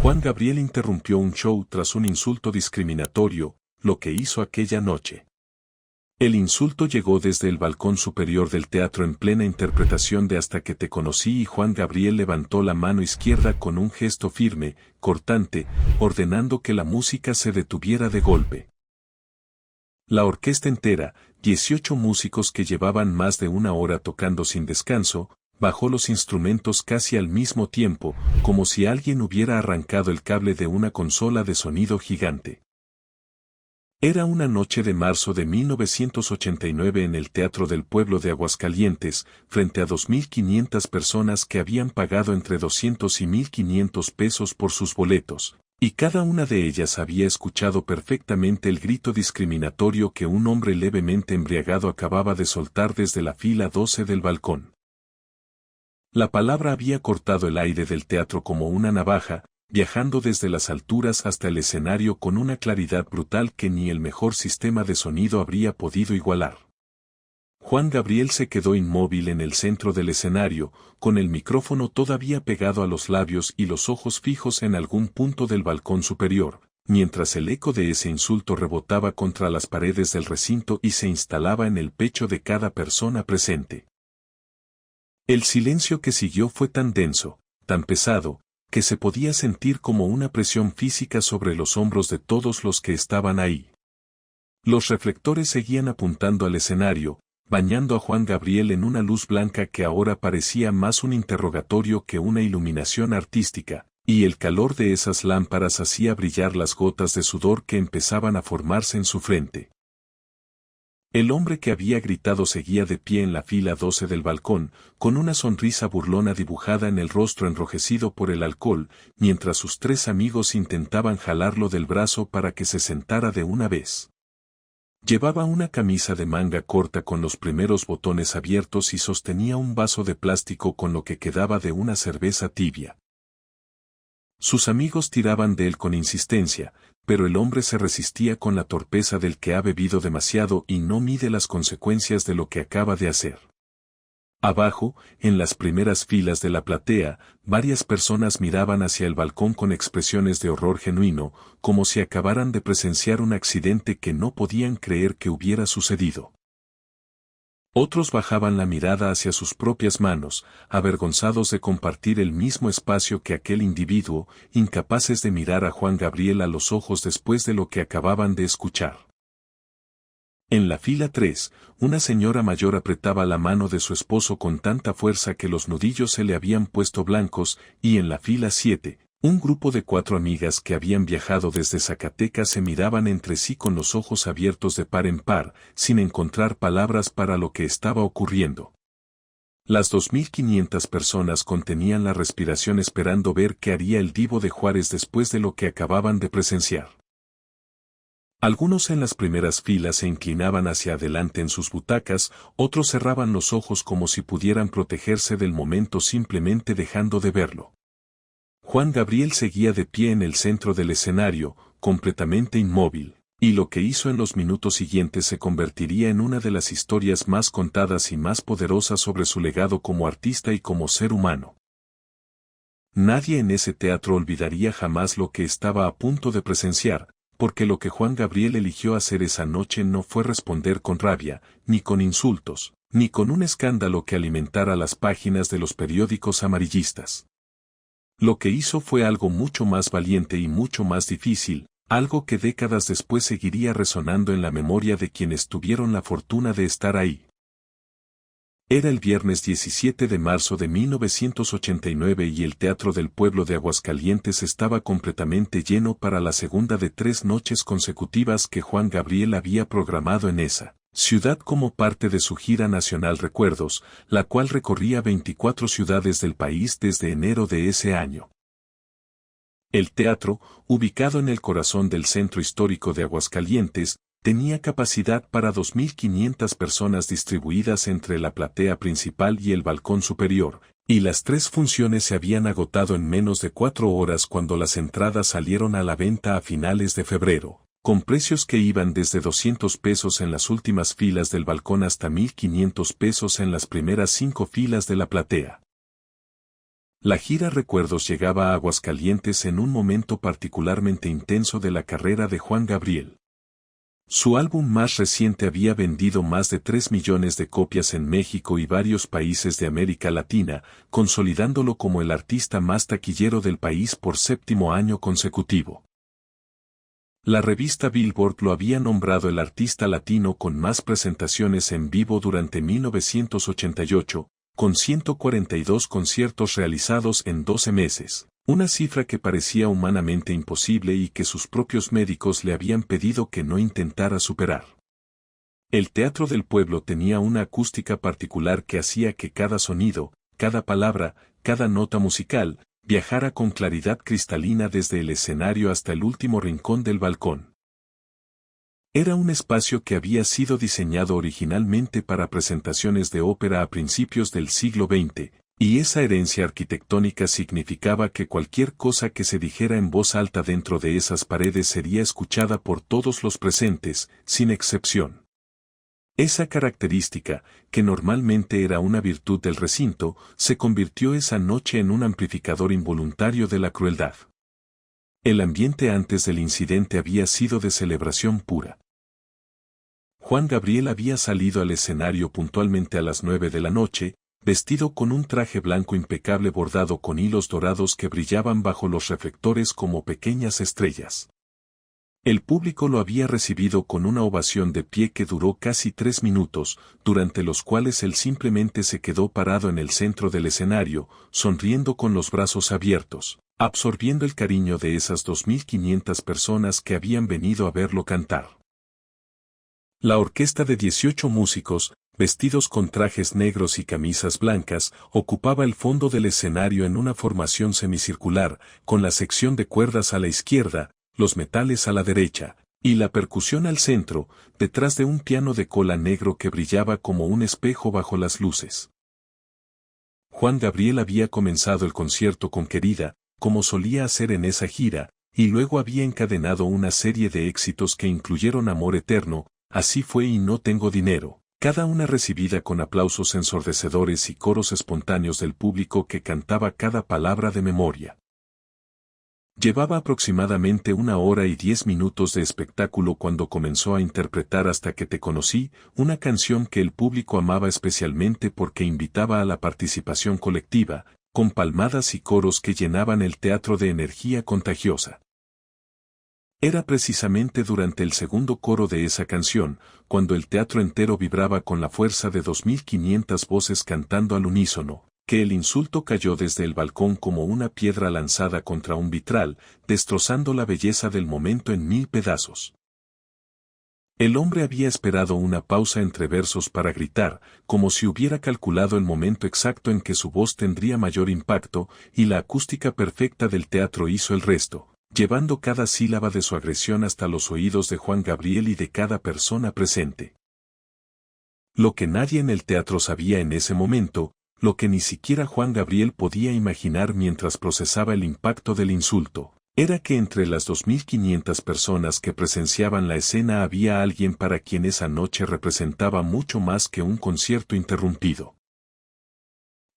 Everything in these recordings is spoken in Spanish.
Juan Gabriel interrumpió un show tras un insulto discriminatorio, lo que hizo aquella noche. El insulto llegó desde el balcón superior del teatro en plena interpretación de Hasta que te conocí y Juan Gabriel levantó la mano izquierda con un gesto firme, cortante, ordenando que la música se detuviera de golpe. La orquesta entera, 18 músicos que llevaban más de una hora tocando sin descanso, bajó los instrumentos casi al mismo tiempo, como si alguien hubiera arrancado el cable de una consola de sonido gigante. Era una noche de marzo de 1989 en el Teatro del Pueblo de Aguascalientes, frente a 2.500 personas que habían pagado entre 200 y 1.500 pesos por sus boletos, y cada una de ellas había escuchado perfectamente el grito discriminatorio que un hombre levemente embriagado acababa de soltar desde la fila 12 del balcón. La palabra había cortado el aire del teatro como una navaja, viajando desde las alturas hasta el escenario con una claridad brutal que ni el mejor sistema de sonido habría podido igualar. Juan Gabriel se quedó inmóvil en el centro del escenario, con el micrófono todavía pegado a los labios y los ojos fijos en algún punto del balcón superior, mientras el eco de ese insulto rebotaba contra las paredes del recinto y se instalaba en el pecho de cada persona presente. El silencio que siguió fue tan denso, tan pesado, que se podía sentir como una presión física sobre los hombros de todos los que estaban ahí. Los reflectores seguían apuntando al escenario, bañando a Juan Gabriel en una luz blanca que ahora parecía más un interrogatorio que una iluminación artística, y el calor de esas lámparas hacía brillar las gotas de sudor que empezaban a formarse en su frente. El hombre que había gritado seguía de pie en la fila 12 del balcón, con una sonrisa burlona dibujada en el rostro enrojecido por el alcohol, mientras sus tres amigos intentaban jalarlo del brazo para que se sentara de una vez. Llevaba una camisa de manga corta con los primeros botones abiertos y sostenía un vaso de plástico con lo que quedaba de una cerveza tibia. Sus amigos tiraban de él con insistencia, pero el hombre se resistía con la torpeza del que ha bebido demasiado y no mide las consecuencias de lo que acaba de hacer. Abajo, en las primeras filas de la platea, varias personas miraban hacia el balcón con expresiones de horror genuino, como si acabaran de presenciar un accidente que no podían creer que hubiera sucedido. Otros bajaban la mirada hacia sus propias manos, avergonzados de compartir el mismo espacio que aquel individuo, incapaces de mirar a Juan Gabriel a los ojos después de lo que acababan de escuchar. En la fila 3, una señora mayor apretaba la mano de su esposo con tanta fuerza que los nudillos se le habían puesto blancos, y en la fila 7, un grupo de 4 amigas que habían viajado desde Zacatecas se miraban entre sí con los ojos abiertos de par en par, sin encontrar palabras para lo que estaba ocurriendo. Las 2.500 personas contenían la respiración esperando ver qué haría el Divo de Juárez después de lo que acababan de presenciar. Algunos en las primeras filas se inclinaban hacia adelante en sus butacas, otros cerraban los ojos como si pudieran protegerse del momento simplemente dejando de verlo. Juan Gabriel seguía de pie en el centro del escenario, completamente inmóvil, y lo que hizo en los minutos siguientes se convertiría en una de las historias más contadas y más poderosas sobre su legado como artista y como ser humano. Nadie en ese teatro olvidaría jamás lo que estaba a punto de presenciar, porque lo que Juan Gabriel eligió hacer esa noche no fue responder con rabia, ni con insultos, ni con un escándalo que alimentara las páginas de los periódicos amarillistas. Lo que hizo fue algo mucho más valiente y mucho más difícil, algo que décadas después seguiría resonando en la memoria de quienes tuvieron la fortuna de estar ahí. Era el viernes 17 de marzo de 1989 y el Teatro del Pueblo de Aguascalientes estaba completamente lleno para la segunda de 3 noches consecutivas que Juan Gabriel había programado en esa ciudad como parte de su gira nacional Recuerdos, la cual recorría 24 ciudades del país desde enero de ese año. El teatro, ubicado en el corazón del centro histórico de Aguascalientes, tenía capacidad para 2.500 personas distribuidas entre la platea principal y el balcón superior, y las 3 funciones se habían agotado en menos de 4 horas cuando las entradas salieron a la venta a finales de febrero, con precios que iban desde 200 pesos en las últimas filas del balcón hasta 1.500 pesos en las primeras 5 filas de la platea. La gira Recuerdos llegaba a Aguascalientes en un momento particularmente intenso de la carrera de Juan Gabriel. Su álbum más reciente había vendido más de 3 millones de copias en México y varios países de América Latina, consolidándolo como el artista más taquillero del país por 7º año consecutivo. La revista Billboard lo había nombrado el artista latino con más presentaciones en vivo durante 1988, con 142 conciertos realizados en 12 meses, una cifra que parecía humanamente imposible y que sus propios médicos le habían pedido que no intentara superar. El Teatro del Pueblo tenía una acústica particular que hacía que cada sonido, cada palabra, cada nota musical, viajara con claridad cristalina desde el escenario hasta el último rincón del balcón. Era un espacio que había sido diseñado originalmente para presentaciones de ópera a principios del siglo XX, y esa herencia arquitectónica significaba que cualquier cosa que se dijera en voz alta dentro de esas paredes sería escuchada por todos los presentes, sin excepción. Esa característica, que normalmente era una virtud del recinto, se convirtió esa noche en un amplificador involuntario de la crueldad. El ambiente antes del incidente había sido de celebración pura. Juan Gabriel había salido al escenario puntualmente a las 9 de la noche, vestido con un traje blanco impecable bordado con hilos dorados que brillaban bajo los reflectores como pequeñas estrellas. El público lo había recibido con una ovación de pie que duró casi 3 minutos, durante los cuales él simplemente se quedó parado en el centro del escenario, sonriendo con los brazos abiertos, absorbiendo el cariño de esas 2.500 personas que habían venido a verlo cantar. La orquesta de 18 músicos, vestidos con trajes negros y camisas blancas, ocupaba el fondo del escenario en una formación semicircular, con la sección de cuerdas a la izquierda, los metales a la derecha, y la percusión al centro, detrás de un piano de cola negro que brillaba como un espejo bajo las luces. Juan Gabriel había comenzado el concierto con Querida, como solía hacer en esa gira, y luego había encadenado una serie de éxitos que incluyeron Amor Eterno, Así fue y No tengo dinero, cada una recibida con aplausos ensordecedores y coros espontáneos del público que cantaba cada palabra de memoria. Llevaba aproximadamente 1 hora y 10 minutos de espectáculo cuando comenzó a interpretar Hasta que te conocí, una canción que el público amaba especialmente porque invitaba a la participación colectiva, con palmadas y coros que llenaban el teatro de energía contagiosa. Era precisamente durante el segundo coro de esa canción, cuando el teatro entero vibraba con la fuerza de 2.500 voces cantando al unísono, que el insulto cayó desde el balcón como una piedra lanzada contra un vitral, destrozando la belleza del momento en 1000 pedazos. El hombre había esperado una pausa entre versos para gritar, como si hubiera calculado el momento exacto en que su voz tendría mayor impacto, y la acústica perfecta del teatro hizo el resto, llevando cada sílaba de su agresión hasta los oídos de Juan Gabriel y de cada persona presente. Lo que nadie en el teatro sabía en ese momento, lo que ni siquiera Juan Gabriel podía imaginar mientras procesaba el impacto del insulto, era que entre las 2.500 personas que presenciaban la escena había alguien para quien esa noche representaba mucho más que un concierto interrumpido.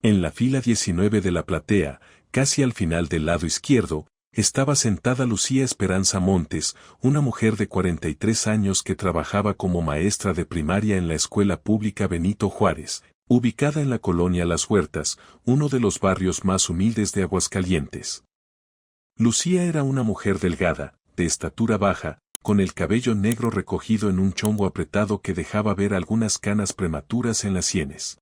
En la fila 19 de la platea, casi al final del lado izquierdo, estaba sentada Lucía Esperanza Montes, una mujer de 43 años que trabajaba como maestra de primaria en la Escuela Pública Benito Juárez, ubicada en la colonia Las Huertas, uno de los barrios más humildes de Aguascalientes. Lucía era una mujer delgada, de estatura baja, con el cabello negro recogido en un chongo apretado que dejaba ver algunas canas prematuras en las sienes.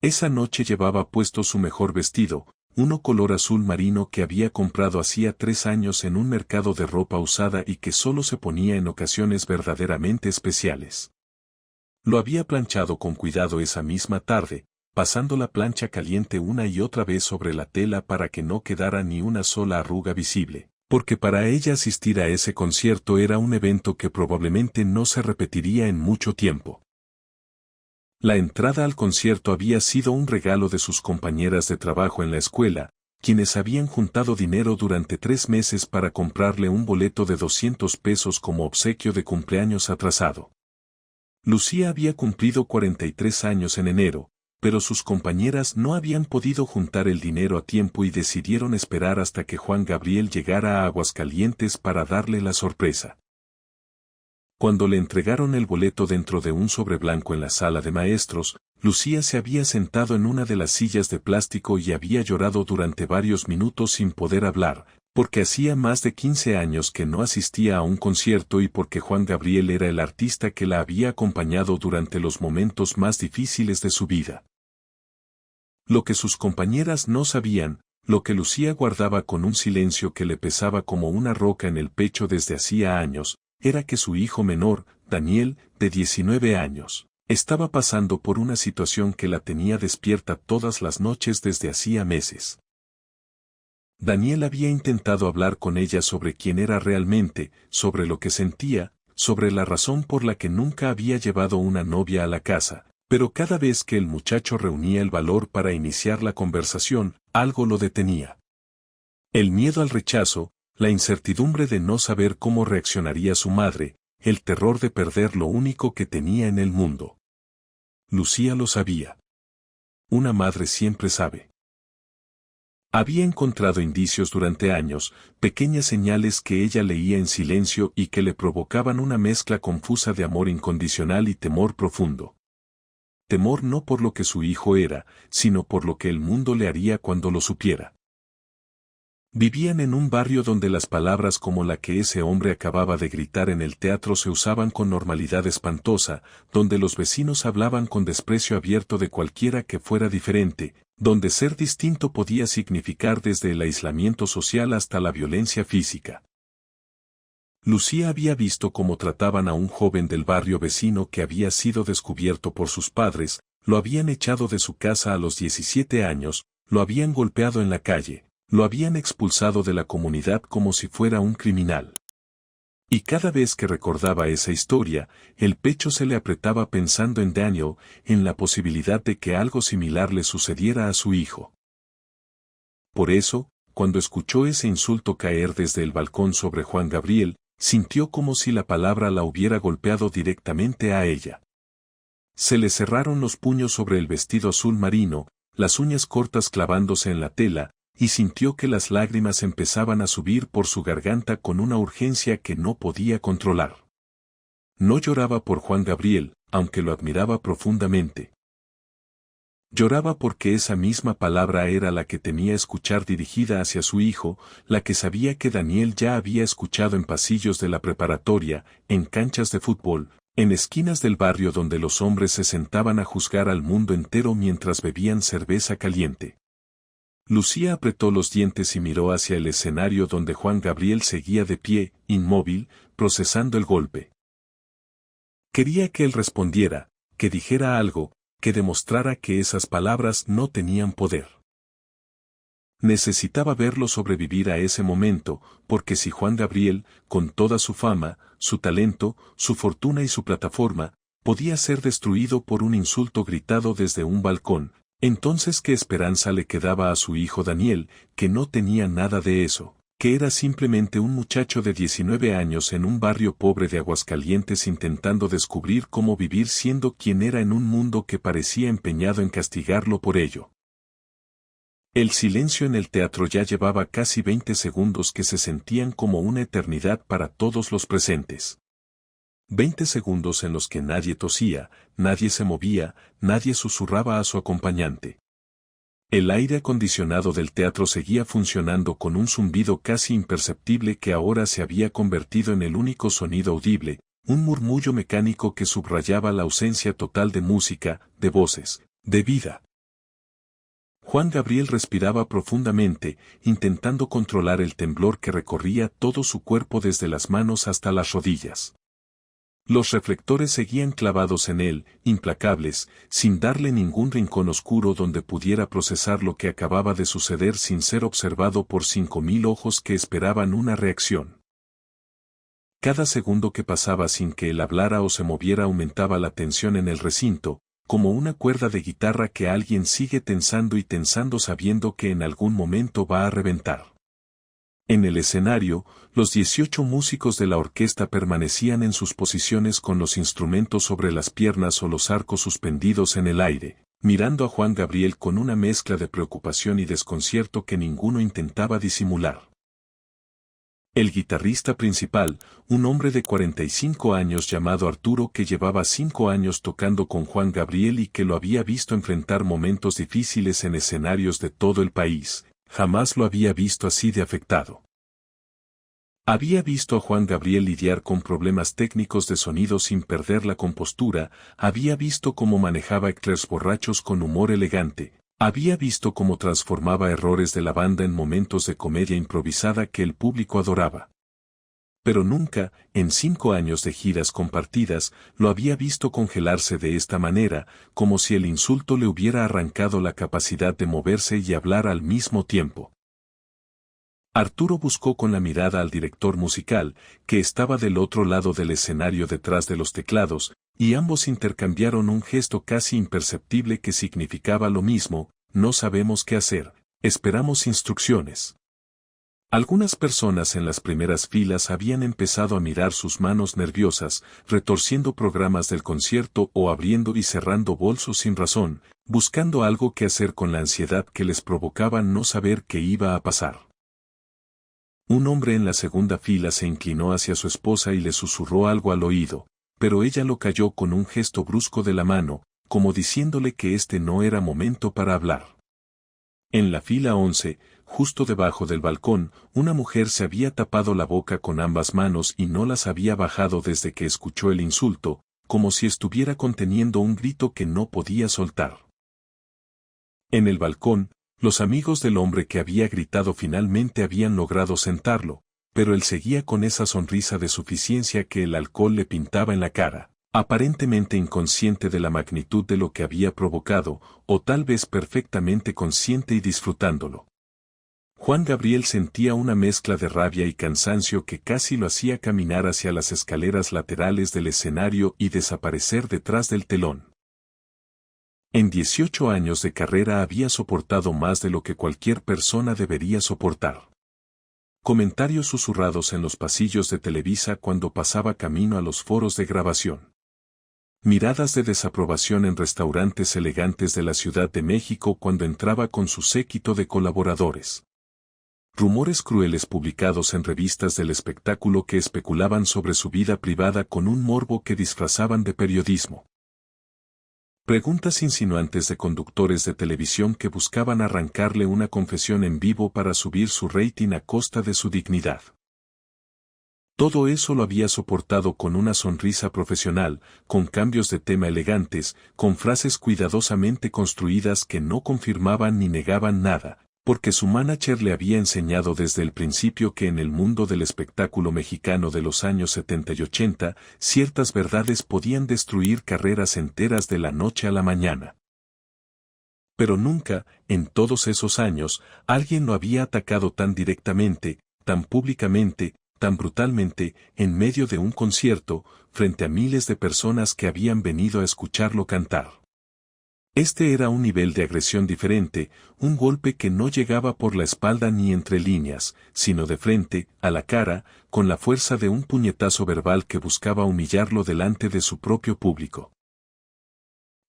Esa noche llevaba puesto su mejor vestido, uno color azul marino que había comprado hacía 3 años en un mercado de ropa usada y que solo se ponía en ocasiones verdaderamente especiales. Lo había planchado con cuidado esa misma tarde, pasando la plancha caliente una y otra vez sobre la tela para que no quedara ni una sola arruga visible, porque para ella asistir a ese concierto era un evento que probablemente no se repetiría en mucho tiempo. La entrada al concierto había sido un regalo de sus compañeras de trabajo en la escuela, quienes habían juntado dinero durante 3 meses para comprarle un boleto de 200 pesos como obsequio de cumpleaños atrasado. Lucía había cumplido 43 años en enero, pero sus compañeras no habían podido juntar el dinero a tiempo y decidieron esperar hasta que Juan Gabriel llegara a Aguascalientes para darle la sorpresa. Cuando le entregaron el boleto dentro de un sobre blanco en la sala de maestros, Lucía se había sentado en una de las sillas de plástico y había llorado durante varios minutos sin poder hablar, porque hacía más de 15 años que no asistía a un concierto y porque Juan Gabriel era el artista que la había acompañado durante los momentos más difíciles de su vida. Lo que sus compañeras no sabían, lo que Lucía guardaba con un silencio que le pesaba como una roca en el pecho desde hacía años, era que su hijo menor, Daniel, de 19 años, estaba pasando por una situación que la tenía despierta todas las noches desde hacía meses. Daniel había intentado hablar con ella sobre quién era realmente, sobre lo que sentía, sobre la razón por la que nunca había llevado una novia a la casa, pero cada vez que el muchacho reunía el valor para iniciar la conversación, algo lo detenía. El miedo al rechazo, la incertidumbre de no saber cómo reaccionaría su madre, el terror de perder lo único que tenía en el mundo. Lucía lo sabía. Una madre siempre sabe. Había encontrado indicios durante años, pequeñas señales que ella leía en silencio y que le provocaban una mezcla confusa de amor incondicional y temor profundo. Temor no por lo que su hijo era, sino por lo que el mundo le haría cuando lo supiera. Vivían en un barrio donde las palabras como la que ese hombre acababa de gritar en el teatro se usaban con normalidad espantosa, donde los vecinos hablaban con desprecio abierto de cualquiera que fuera diferente, donde ser distinto podía significar desde el aislamiento social hasta la violencia física. Lucía había visto cómo trataban a un joven del barrio vecino que había sido descubierto por sus padres, lo habían echado de su casa a los 17 años, lo habían golpeado en la calle. Lo habían expulsado de la comunidad como si fuera un criminal. Y cada vez que recordaba esa historia, el pecho se le apretaba pensando en Daniel, en la posibilidad de que algo similar le sucediera a su hijo. Por eso, cuando escuchó ese insulto caer desde el balcón sobre Juan Gabriel, sintió como si la palabra la hubiera golpeado directamente a ella. Se le cerraron los puños sobre el vestido azul marino, las uñas cortas clavándose en la tela, y sintió que las lágrimas empezaban a subir por su garganta con una urgencia que no podía controlar. No lloraba por Juan Gabriel, aunque lo admiraba profundamente. Lloraba porque esa misma palabra era la que temía escuchar dirigida hacia su hijo, la que sabía que Daniel ya había escuchado en pasillos de la preparatoria, en canchas de fútbol, en esquinas del barrio donde los hombres se sentaban a juzgar al mundo entero mientras bebían cerveza caliente. Lucía apretó los dientes y miró hacia el escenario donde Juan Gabriel seguía de pie, inmóvil, procesando el golpe. Quería que él respondiera, que dijera algo, que demostrara que esas palabras no tenían poder. Necesitaba verlo sobrevivir a ese momento, porque si Juan Gabriel, con toda su fama, su talento, su fortuna y su plataforma, podía ser destruido por un insulto gritado desde un balcón, entonces ¿qué esperanza le quedaba a su hijo Daniel, que no tenía nada de eso, que era simplemente un muchacho de 19 años en un barrio pobre de Aguascalientes intentando descubrir cómo vivir siendo quien era en un mundo que parecía empeñado en castigarlo por ello? El silencio en el teatro ya llevaba casi 20 segundos que se sentían como una eternidad para todos los presentes. 20 segundos en los que nadie tosía, nadie se movía, nadie susurraba a su acompañante. El aire acondicionado del teatro seguía funcionando con un zumbido casi imperceptible que ahora se había convertido en el único sonido audible, un murmullo mecánico que subrayaba la ausencia total de música, de voces, de vida. Juan Gabriel respiraba profundamente, intentando controlar el temblor que recorría todo su cuerpo desde las manos hasta las rodillas. Los reflectores seguían clavados en él, implacables, sin darle ningún rincón oscuro donde pudiera procesar lo que acababa de suceder sin ser observado por 5.000 ojos que esperaban una reacción. Cada segundo que pasaba sin que él hablara o se moviera aumentaba la tensión en el recinto, como una cuerda de guitarra que alguien sigue tensando y tensando sabiendo que en algún momento va a reventar. En el escenario, los 18 músicos de la orquesta permanecían en sus posiciones con los instrumentos sobre las piernas o los arcos suspendidos en el aire, mirando a Juan Gabriel con una mezcla de preocupación y desconcierto que ninguno intentaba disimular. El guitarrista principal, un hombre de 45 años llamado Arturo que llevaba 5 años tocando con Juan Gabriel y que lo había visto enfrentar momentos difíciles en escenarios de todo el país, jamás lo había visto así de afectado. Había visto a Juan Gabriel lidiar con problemas técnicos de sonido sin perder la compostura, había visto cómo manejaba eclairs borrachos con humor elegante, había visto cómo transformaba errores de la banda en momentos de comedia improvisada que el público adoraba. Pero nunca, en 5 años de giras compartidas, lo había visto congelarse de esta manera, como si el insulto le hubiera arrancado la capacidad de moverse y hablar al mismo tiempo. Arturo buscó con la mirada al director musical, que estaba del otro lado del escenario detrás de los teclados, y ambos intercambiaron un gesto casi imperceptible que significaba lo mismo: no sabemos qué hacer, esperamos instrucciones. Algunas personas en las primeras filas habían empezado a mirar sus manos nerviosas, retorciendo programas del concierto o abriendo y cerrando bolsos sin razón, buscando algo que hacer con la ansiedad que les provocaba no saber qué iba a pasar. Un hombre en la segunda fila se inclinó hacia su esposa y le susurró algo al oído, pero ella lo calló con un gesto brusco de la mano, como diciéndole que este no era momento para hablar. En la fila 11, justo debajo del balcón, una mujer se había tapado la boca con ambas manos y no las había bajado desde que escuchó el insulto, como si estuviera conteniendo un grito que no podía soltar. En el balcón, los amigos del hombre que había gritado finalmente habían logrado sentarlo, pero él seguía con esa sonrisa de suficiencia que el alcohol le pintaba en la cara, aparentemente inconsciente de la magnitud de lo que había provocado, o tal vez perfectamente consciente y disfrutándolo. Juan Gabriel sentía una mezcla de rabia y cansancio que casi lo hacía caminar hacia las escaleras laterales del escenario y desaparecer detrás del telón. En 18 años de carrera había soportado más de lo que cualquier persona debería soportar. Comentarios susurrados en los pasillos de Televisa cuando pasaba camino a los foros de grabación. Miradas de desaprobación en restaurantes elegantes de la Ciudad de México cuando entraba con su séquito de colaboradores. Rumores crueles publicados en revistas del espectáculo que especulaban sobre su vida privada con un morbo que disfrazaban de periodismo. Preguntas insinuantes de conductores de televisión que buscaban arrancarle una confesión en vivo para subir su rating a costa de su dignidad. Todo eso lo había soportado con una sonrisa profesional, con cambios de tema elegantes, con frases cuidadosamente construidas que no confirmaban ni negaban nada, porque su manager le había enseñado desde el principio que en el mundo del espectáculo mexicano de los años 70 y 80, ciertas verdades podían destruir carreras enteras de la noche a la mañana. Pero nunca, en todos esos años, alguien lo había atacado tan directamente, tan públicamente, tan brutalmente, en medio de un concierto, frente a miles de personas que habían venido a escucharlo cantar. Este era un nivel de agresión diferente, un golpe que no llegaba por la espalda ni entre líneas, sino de frente, a la cara, con la fuerza de un puñetazo verbal que buscaba humillarlo delante de su propio público.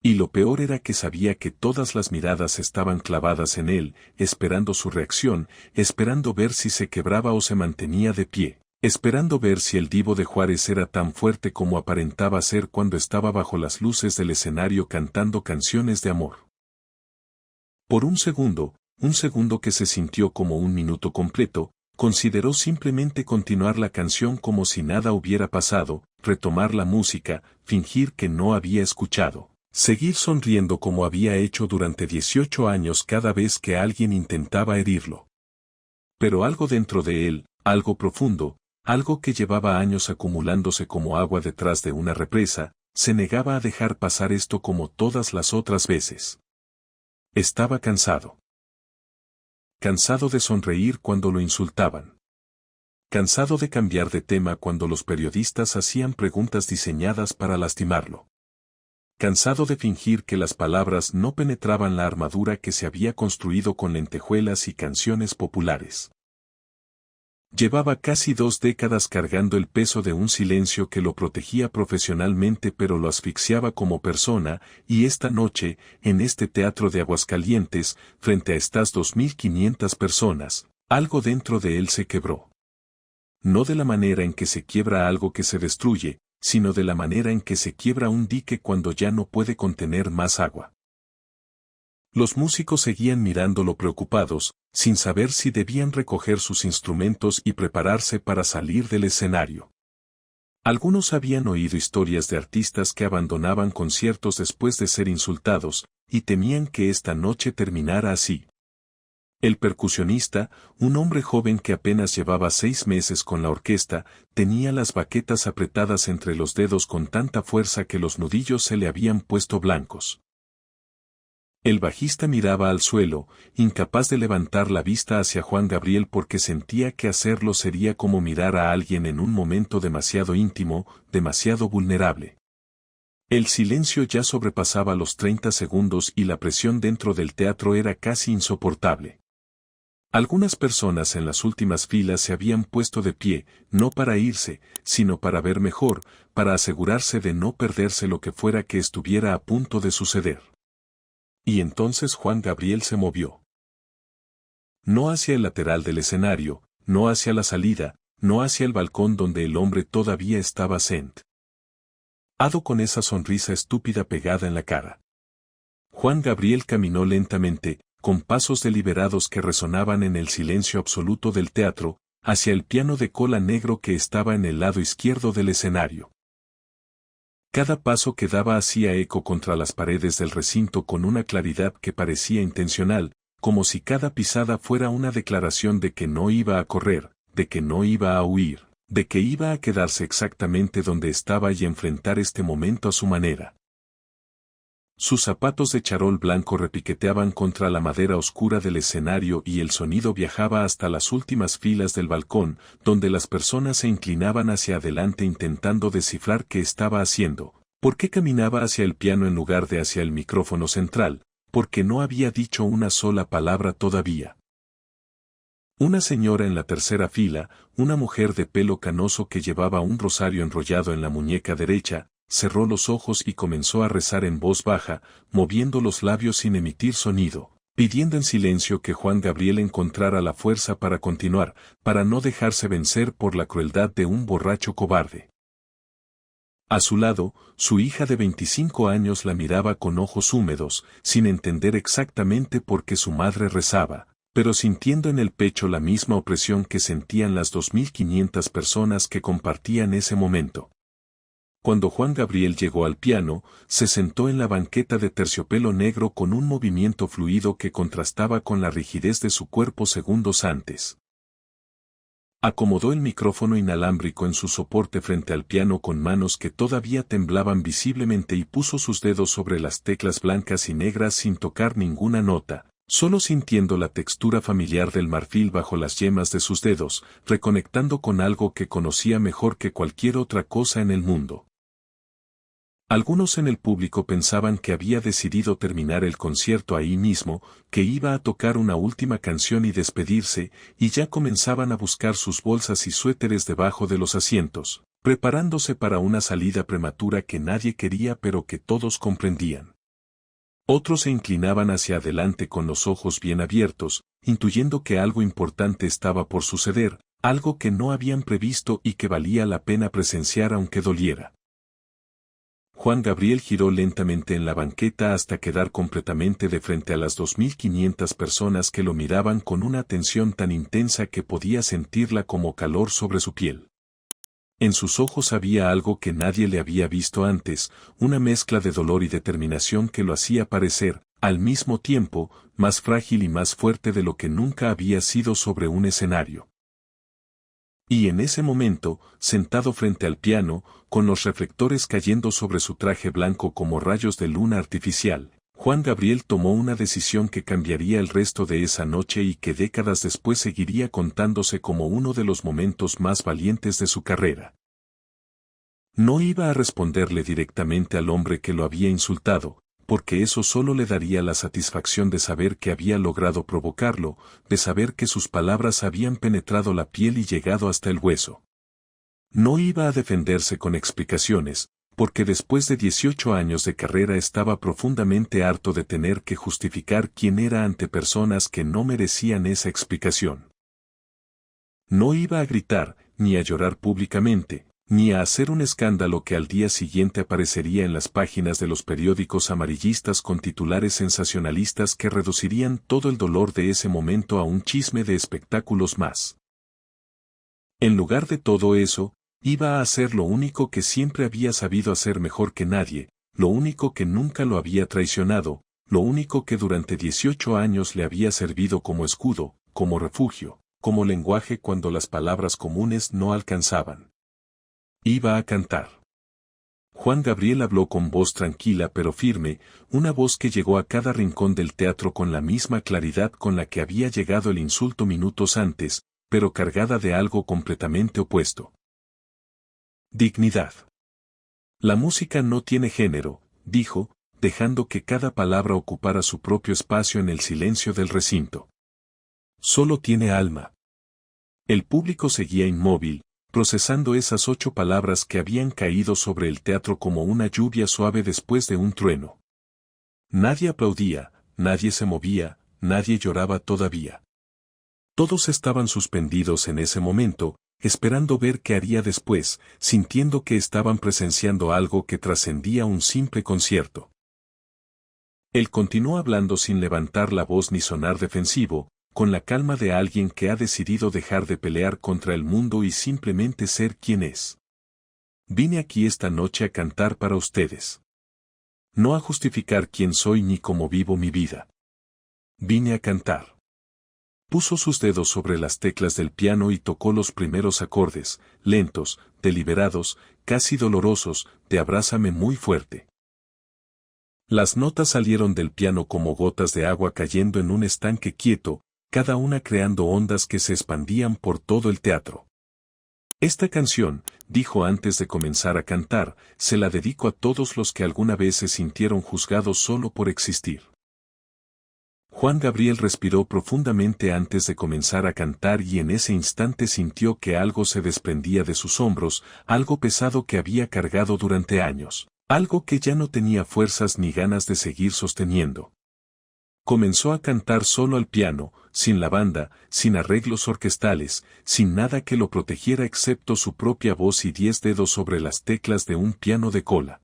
Y lo peor era que sabía que todas las miradas estaban clavadas en él, esperando su reacción, esperando ver si se quebraba o se mantenía de pie, esperando ver si el Divo de Juárez era tan fuerte como aparentaba ser cuando estaba bajo las luces del escenario cantando canciones de amor. Por un segundo que se sintió como un minuto completo, consideró simplemente continuar la canción como si nada hubiera pasado, retomar la música, fingir que no había escuchado, seguir sonriendo como había hecho durante 18 años cada vez que alguien intentaba herirlo. Pero algo dentro de él, algo profundo, algo que llevaba años acumulándose como agua detrás de una represa, se negaba a dejar pasar esto como todas las otras veces. Estaba cansado. Cansado de sonreír cuando lo insultaban. Cansado de cambiar de tema cuando los periodistas hacían preguntas diseñadas para lastimarlo. Cansado de fingir que las palabras no penetraban la armadura que se había construido con lentejuelas y canciones populares. Llevaba casi 2 décadas cargando el peso de un silencio que lo protegía profesionalmente pero lo asfixiaba como persona, y esta noche, en este teatro de Aguascalientes, frente a estas 2500 personas, algo dentro de él se quebró. No de la manera en que se quiebra algo que se destruye, sino de la manera en que se quiebra un dique cuando ya no puede contener más agua. Los músicos seguían mirándolo preocupados, sin saber si debían recoger sus instrumentos y prepararse para salir del escenario. Algunos habían oído historias de artistas que abandonaban conciertos después de ser insultados, y temían que esta noche terminara así. El percusionista, un hombre joven que apenas llevaba 6 meses con la orquesta, tenía las baquetas apretadas entre los dedos con tanta fuerza que los nudillos se le habían puesto blancos. El bajista miraba al suelo, incapaz de levantar la vista hacia Juan Gabriel porque sentía que hacerlo sería como mirar a alguien en un momento demasiado íntimo, demasiado vulnerable. El silencio ya sobrepasaba los 30 segundos y la presión dentro del teatro era casi insoportable. Algunas personas en las últimas filas se habían puesto de pie, no para irse, sino para ver mejor, para asegurarse de no perderse lo que fuera que estuviera a punto de suceder. Y entonces Juan Gabriel se movió. No hacia el lateral del escenario, no hacia la salida, no hacia el balcón donde el hombre todavía estaba sentado con esa sonrisa estúpida pegada en la cara. Juan Gabriel caminó lentamente, con pasos deliberados que resonaban en el silencio absoluto del teatro, hacia el piano de cola negro que estaba en el lado izquierdo del escenario. Cada paso que daba hacía eco contra las paredes del recinto con una claridad que parecía intencional, como si cada pisada fuera una declaración de que no iba a correr, de que no iba a huir, de que iba a quedarse exactamente donde estaba y enfrentar este momento a su manera. Sus zapatos de charol blanco repiqueteaban contra la madera oscura del escenario y el sonido viajaba hasta las últimas filas del balcón, donde las personas se inclinaban hacia adelante intentando descifrar qué estaba haciendo, por qué caminaba hacia el piano en lugar de hacia el micrófono central, porque no había dicho una sola palabra todavía. Una señora en la tercera fila, una mujer de pelo canoso que llevaba un rosario enrollado en la muñeca derecha, cerró los ojos y comenzó a rezar en voz baja, moviendo los labios sin emitir sonido, pidiendo en silencio que Juan Gabriel encontrara la fuerza para continuar, para no dejarse vencer por la crueldad de un borracho cobarde. A su lado, su hija de 25 años la miraba con ojos húmedos, sin entender exactamente por qué su madre rezaba, pero sintiendo en el pecho la misma opresión que sentían las 2500 personas que compartían ese momento. Cuando Juan Gabriel llegó al piano, se sentó en la banqueta de terciopelo negro con un movimiento fluido que contrastaba con la rigidez de su cuerpo segundos antes. Acomodó el micrófono inalámbrico en su soporte frente al piano con manos que todavía temblaban visiblemente y puso sus dedos sobre las teclas blancas y negras sin tocar ninguna nota, solo sintiendo la textura familiar del marfil bajo las yemas de sus dedos, reconectando con algo que conocía mejor que cualquier otra cosa en el mundo. Algunos en el público pensaban que había decidido terminar el concierto ahí mismo, que iba a tocar una última canción y despedirse, y ya comenzaban a buscar sus bolsas y suéteres debajo de los asientos, preparándose para una salida prematura que nadie quería pero que todos comprendían. Otros se inclinaban hacia adelante con los ojos bien abiertos, intuyendo que algo importante estaba por suceder, algo que no habían previsto y que valía la pena presenciar aunque doliera. Juan Gabriel giró lentamente en la banqueta hasta quedar completamente de frente a las 2500 personas que lo miraban con una atención tan intensa que podía sentirla como calor sobre su piel. En sus ojos había algo que nadie le había visto antes, una mezcla de dolor y determinación que lo hacía parecer, al mismo tiempo, más frágil y más fuerte de lo que nunca había sido sobre un escenario. Y en ese momento, sentado frente al piano, con los reflectores cayendo sobre su traje blanco como rayos de luna artificial, Juan Gabriel tomó una decisión que cambiaría el resto de esa noche y que décadas después seguiría contándose como uno de los momentos más valientes de su carrera. No iba a responderle directamente al hombre que lo había insultado, porque eso solo le daría la satisfacción de saber que había logrado provocarlo, de saber que sus palabras habían penetrado la piel y llegado hasta el hueso. No iba a defenderse con explicaciones, porque después de 18 años de carrera estaba profundamente harto de tener que justificar quién era ante personas que no merecían esa explicación. No iba a gritar, ni a llorar públicamente, ni a hacer un escándalo que al día siguiente aparecería en las páginas de los periódicos amarillistas con titulares sensacionalistas que reducirían todo el dolor de ese momento a un chisme de espectáculos más. En lugar de todo eso, iba a hacer lo único que siempre había sabido hacer mejor que nadie, lo único que nunca lo había traicionado, lo único que durante 18 años le había servido como escudo, como refugio, como lenguaje cuando las palabras comunes no alcanzaban. Iba a cantar. Juan Gabriel habló con voz tranquila pero firme, una voz que llegó a cada rincón del teatro con la misma claridad con la que había llegado el insulto minutos antes, pero cargada de algo completamente opuesto. Dignidad. La música no tiene género, dijo, dejando que cada palabra ocupara su propio espacio en el silencio del recinto. Solo tiene alma. El público seguía inmóvil, procesando esas 8 palabras que habían caído sobre el teatro como una lluvia suave después de un trueno. Nadie aplaudía, nadie se movía, nadie lloraba todavía. Todos estaban suspendidos en ese momento, esperando ver qué haría después, sintiendo que estaban presenciando algo que trascendía un simple concierto. Él continuó hablando sin levantar la voz ni sonar defensivo, con la calma de alguien que ha decidido dejar de pelear contra el mundo y simplemente ser quien es. Vine aquí esta noche a cantar para ustedes. No a justificar quién soy ni cómo vivo mi vida. Vine a cantar. Puso sus dedos sobre las teclas del piano y tocó los primeros acordes, lentos, deliberados, casi dolorosos, de Abrázame muy fuerte. Las notas salieron del piano como gotas de agua cayendo en un estanque quieto, cada una creando ondas que se expandían por todo el teatro. Esta canción, dijo antes de comenzar a cantar, se la dedico a todos los que alguna vez se sintieron juzgados solo por existir. Juan Gabriel respiró profundamente antes de comenzar a cantar y en ese instante sintió que algo se desprendía de sus hombros, algo pesado que había cargado durante años, algo que ya no tenía fuerzas ni ganas de seguir sosteniendo. Comenzó a cantar solo al piano, sin la banda, sin arreglos orquestales, sin nada que lo protegiera excepto su propia voz y 10 dedos sobre las teclas de un piano de cola.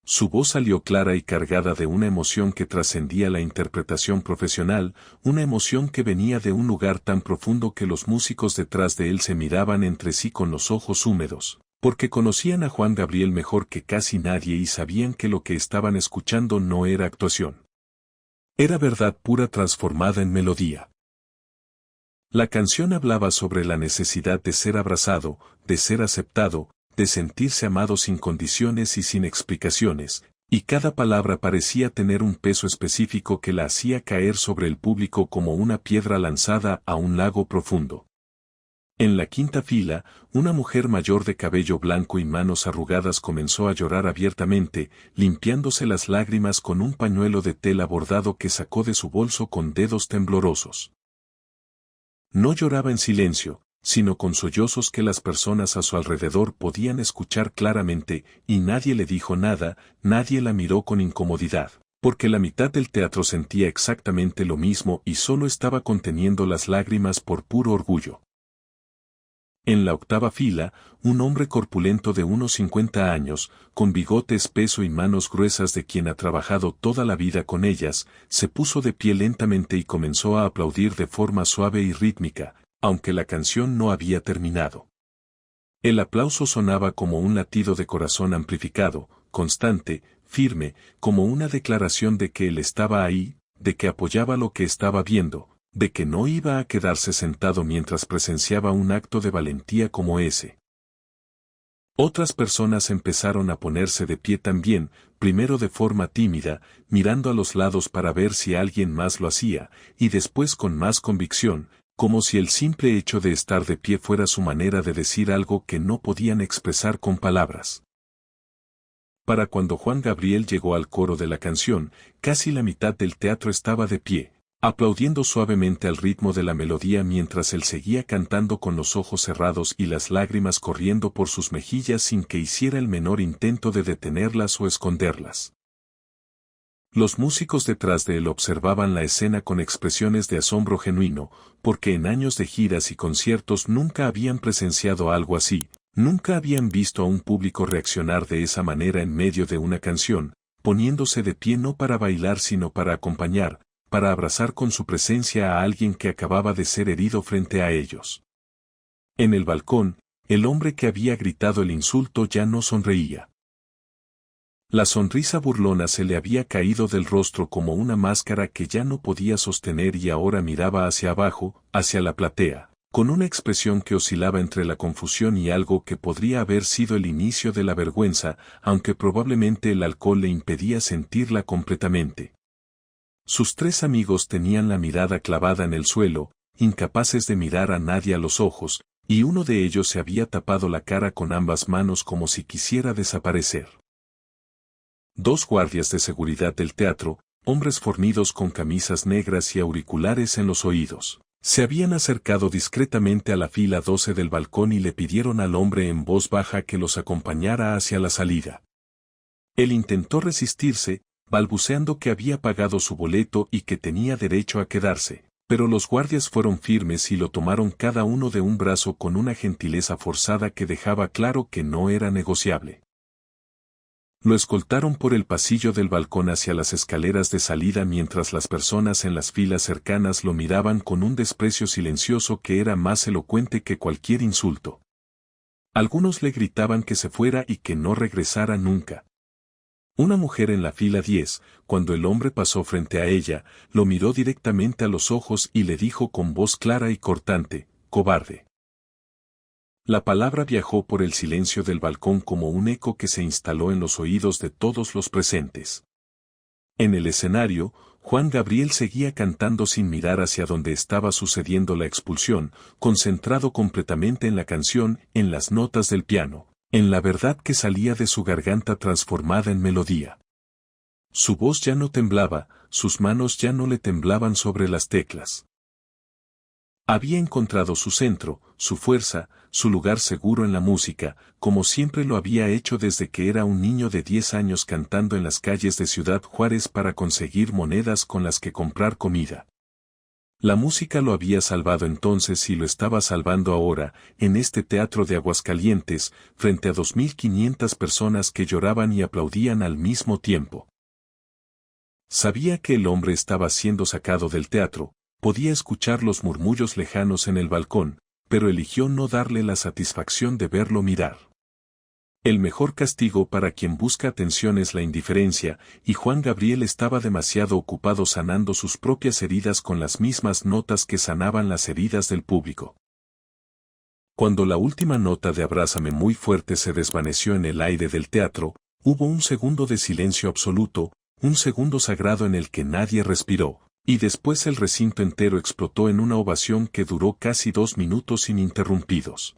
Su voz salió clara y cargada de una emoción que trascendía la interpretación profesional, una emoción que venía de un lugar tan profundo que los músicos detrás de él se miraban entre sí con los ojos húmedos, porque conocían a Juan Gabriel mejor que casi nadie y sabían que lo que estaban escuchando no era actuación. Era verdad pura transformada en melodía. La canción hablaba sobre la necesidad de ser abrazado, de ser aceptado, de sentirse amado sin condiciones y sin explicaciones, y cada palabra parecía tener un peso específico que la hacía caer sobre el público como una piedra lanzada a un lago profundo. En la quinta fila, una mujer mayor de cabello blanco y manos arrugadas comenzó a llorar abiertamente, limpiándose las lágrimas con un pañuelo de tela bordado que sacó de su bolso con dedos temblorosos. No lloraba en silencio, sino con sollozos que las personas a su alrededor podían escuchar claramente, y nadie le dijo nada, nadie la miró con incomodidad, porque la mitad del teatro sentía exactamente lo mismo y solo estaba conteniendo las lágrimas por puro orgullo. En la octava fila, un hombre corpulento de unos 50 años, con bigote espeso y manos gruesas de quien ha trabajado toda la vida con ellas, se puso de pie lentamente y comenzó a aplaudir de forma suave y rítmica, aunque la canción no había terminado. El aplauso sonaba como un latido de corazón amplificado, constante, firme, como una declaración de que él estaba ahí, de que apoyaba lo que estaba viendo, de que no iba a quedarse sentado mientras presenciaba un acto de valentía como ese. Otras personas empezaron a ponerse de pie también, primero de forma tímida, mirando a los lados para ver si alguien más lo hacía, y después con más convicción, como si el simple hecho de estar de pie fuera su manera de decir algo que no podían expresar con palabras. Para cuando Juan Gabriel llegó al coro de la canción, casi la mitad del teatro estaba de pie, aplaudiendo suavemente al ritmo de la melodía mientras él seguía cantando con los ojos cerrados y las lágrimas corriendo por sus mejillas sin que hiciera el menor intento de detenerlas o esconderlas. Los músicos detrás de él observaban la escena con expresiones de asombro genuino, porque en años de giras y conciertos nunca habían presenciado algo así, nunca habían visto a un público reaccionar de esa manera en medio de una canción, poniéndose de pie no para bailar sino para acompañar, para abrazar con su presencia a alguien que acababa de ser herido frente a ellos. En el balcón, el hombre que había gritado el insulto ya no sonreía. La sonrisa burlona se le había caído del rostro como una máscara que ya no podía sostener y ahora miraba hacia abajo, hacia la platea, con una expresión que oscilaba entre la confusión y algo que podría haber sido el inicio de la vergüenza, aunque probablemente el alcohol le impedía sentirla completamente. Sus tres amigos tenían la mirada clavada en el suelo, incapaces de mirar a nadie a los ojos, y uno de ellos se había tapado la cara con ambas manos como si quisiera desaparecer. Dos guardias de seguridad del teatro, hombres fornidos con camisas negras y auriculares en los oídos, se habían acercado discretamente a la fila 12 del balcón y le pidieron al hombre en voz baja que los acompañara hacia la salida. Él intentó resistirse, balbuceando que había pagado su boleto y que tenía derecho a quedarse, pero los guardias fueron firmes y lo tomaron cada uno de un brazo con una gentileza forzada que dejaba claro que no era negociable. Lo escoltaron por el pasillo del balcón hacia las escaleras de salida mientras las personas en las filas cercanas lo miraban con un desprecio silencioso que era más elocuente que cualquier insulto. Algunos le gritaban que se fuera y que no regresara nunca. Una mujer en la fila 10, cuando el hombre pasó frente a ella, lo miró directamente a los ojos y le dijo con voz clara y cortante, «cobarde». La palabra viajó por el silencio del balcón como un eco que se instaló en los oídos de todos los presentes. En el escenario, Juan Gabriel seguía cantando sin mirar hacia donde estaba sucediendo la expulsión, concentrado completamente en la canción, en las notas del piano, en la verdad que salía de su garganta transformada en melodía. Su voz ya no temblaba, sus manos ya no le temblaban sobre las teclas. Había encontrado su centro, su fuerza, su lugar seguro en la música, como siempre lo había hecho desde que era un niño de 10 años cantando en las calles de Ciudad Juárez para conseguir monedas con las que comprar comida. La música lo había salvado entonces y lo estaba salvando ahora, en este teatro de Aguascalientes, frente a 2.500 personas que lloraban y aplaudían al mismo tiempo. Sabía que el hombre estaba siendo sacado del teatro. Podía escuchar los murmullos lejanos en el balcón, pero eligió no darle la satisfacción de verlo mirar. El mejor castigo para quien busca atención es la indiferencia, y Juan Gabriel estaba demasiado ocupado sanando sus propias heridas con las mismas notas que sanaban las heridas del público. Cuando la última nota de Abrázame muy fuerte se desvaneció en el aire del teatro, hubo un segundo de silencio absoluto, un segundo sagrado en el que nadie respiró. Y después el recinto entero explotó en una ovación que duró casi 2 minutos ininterrumpidos.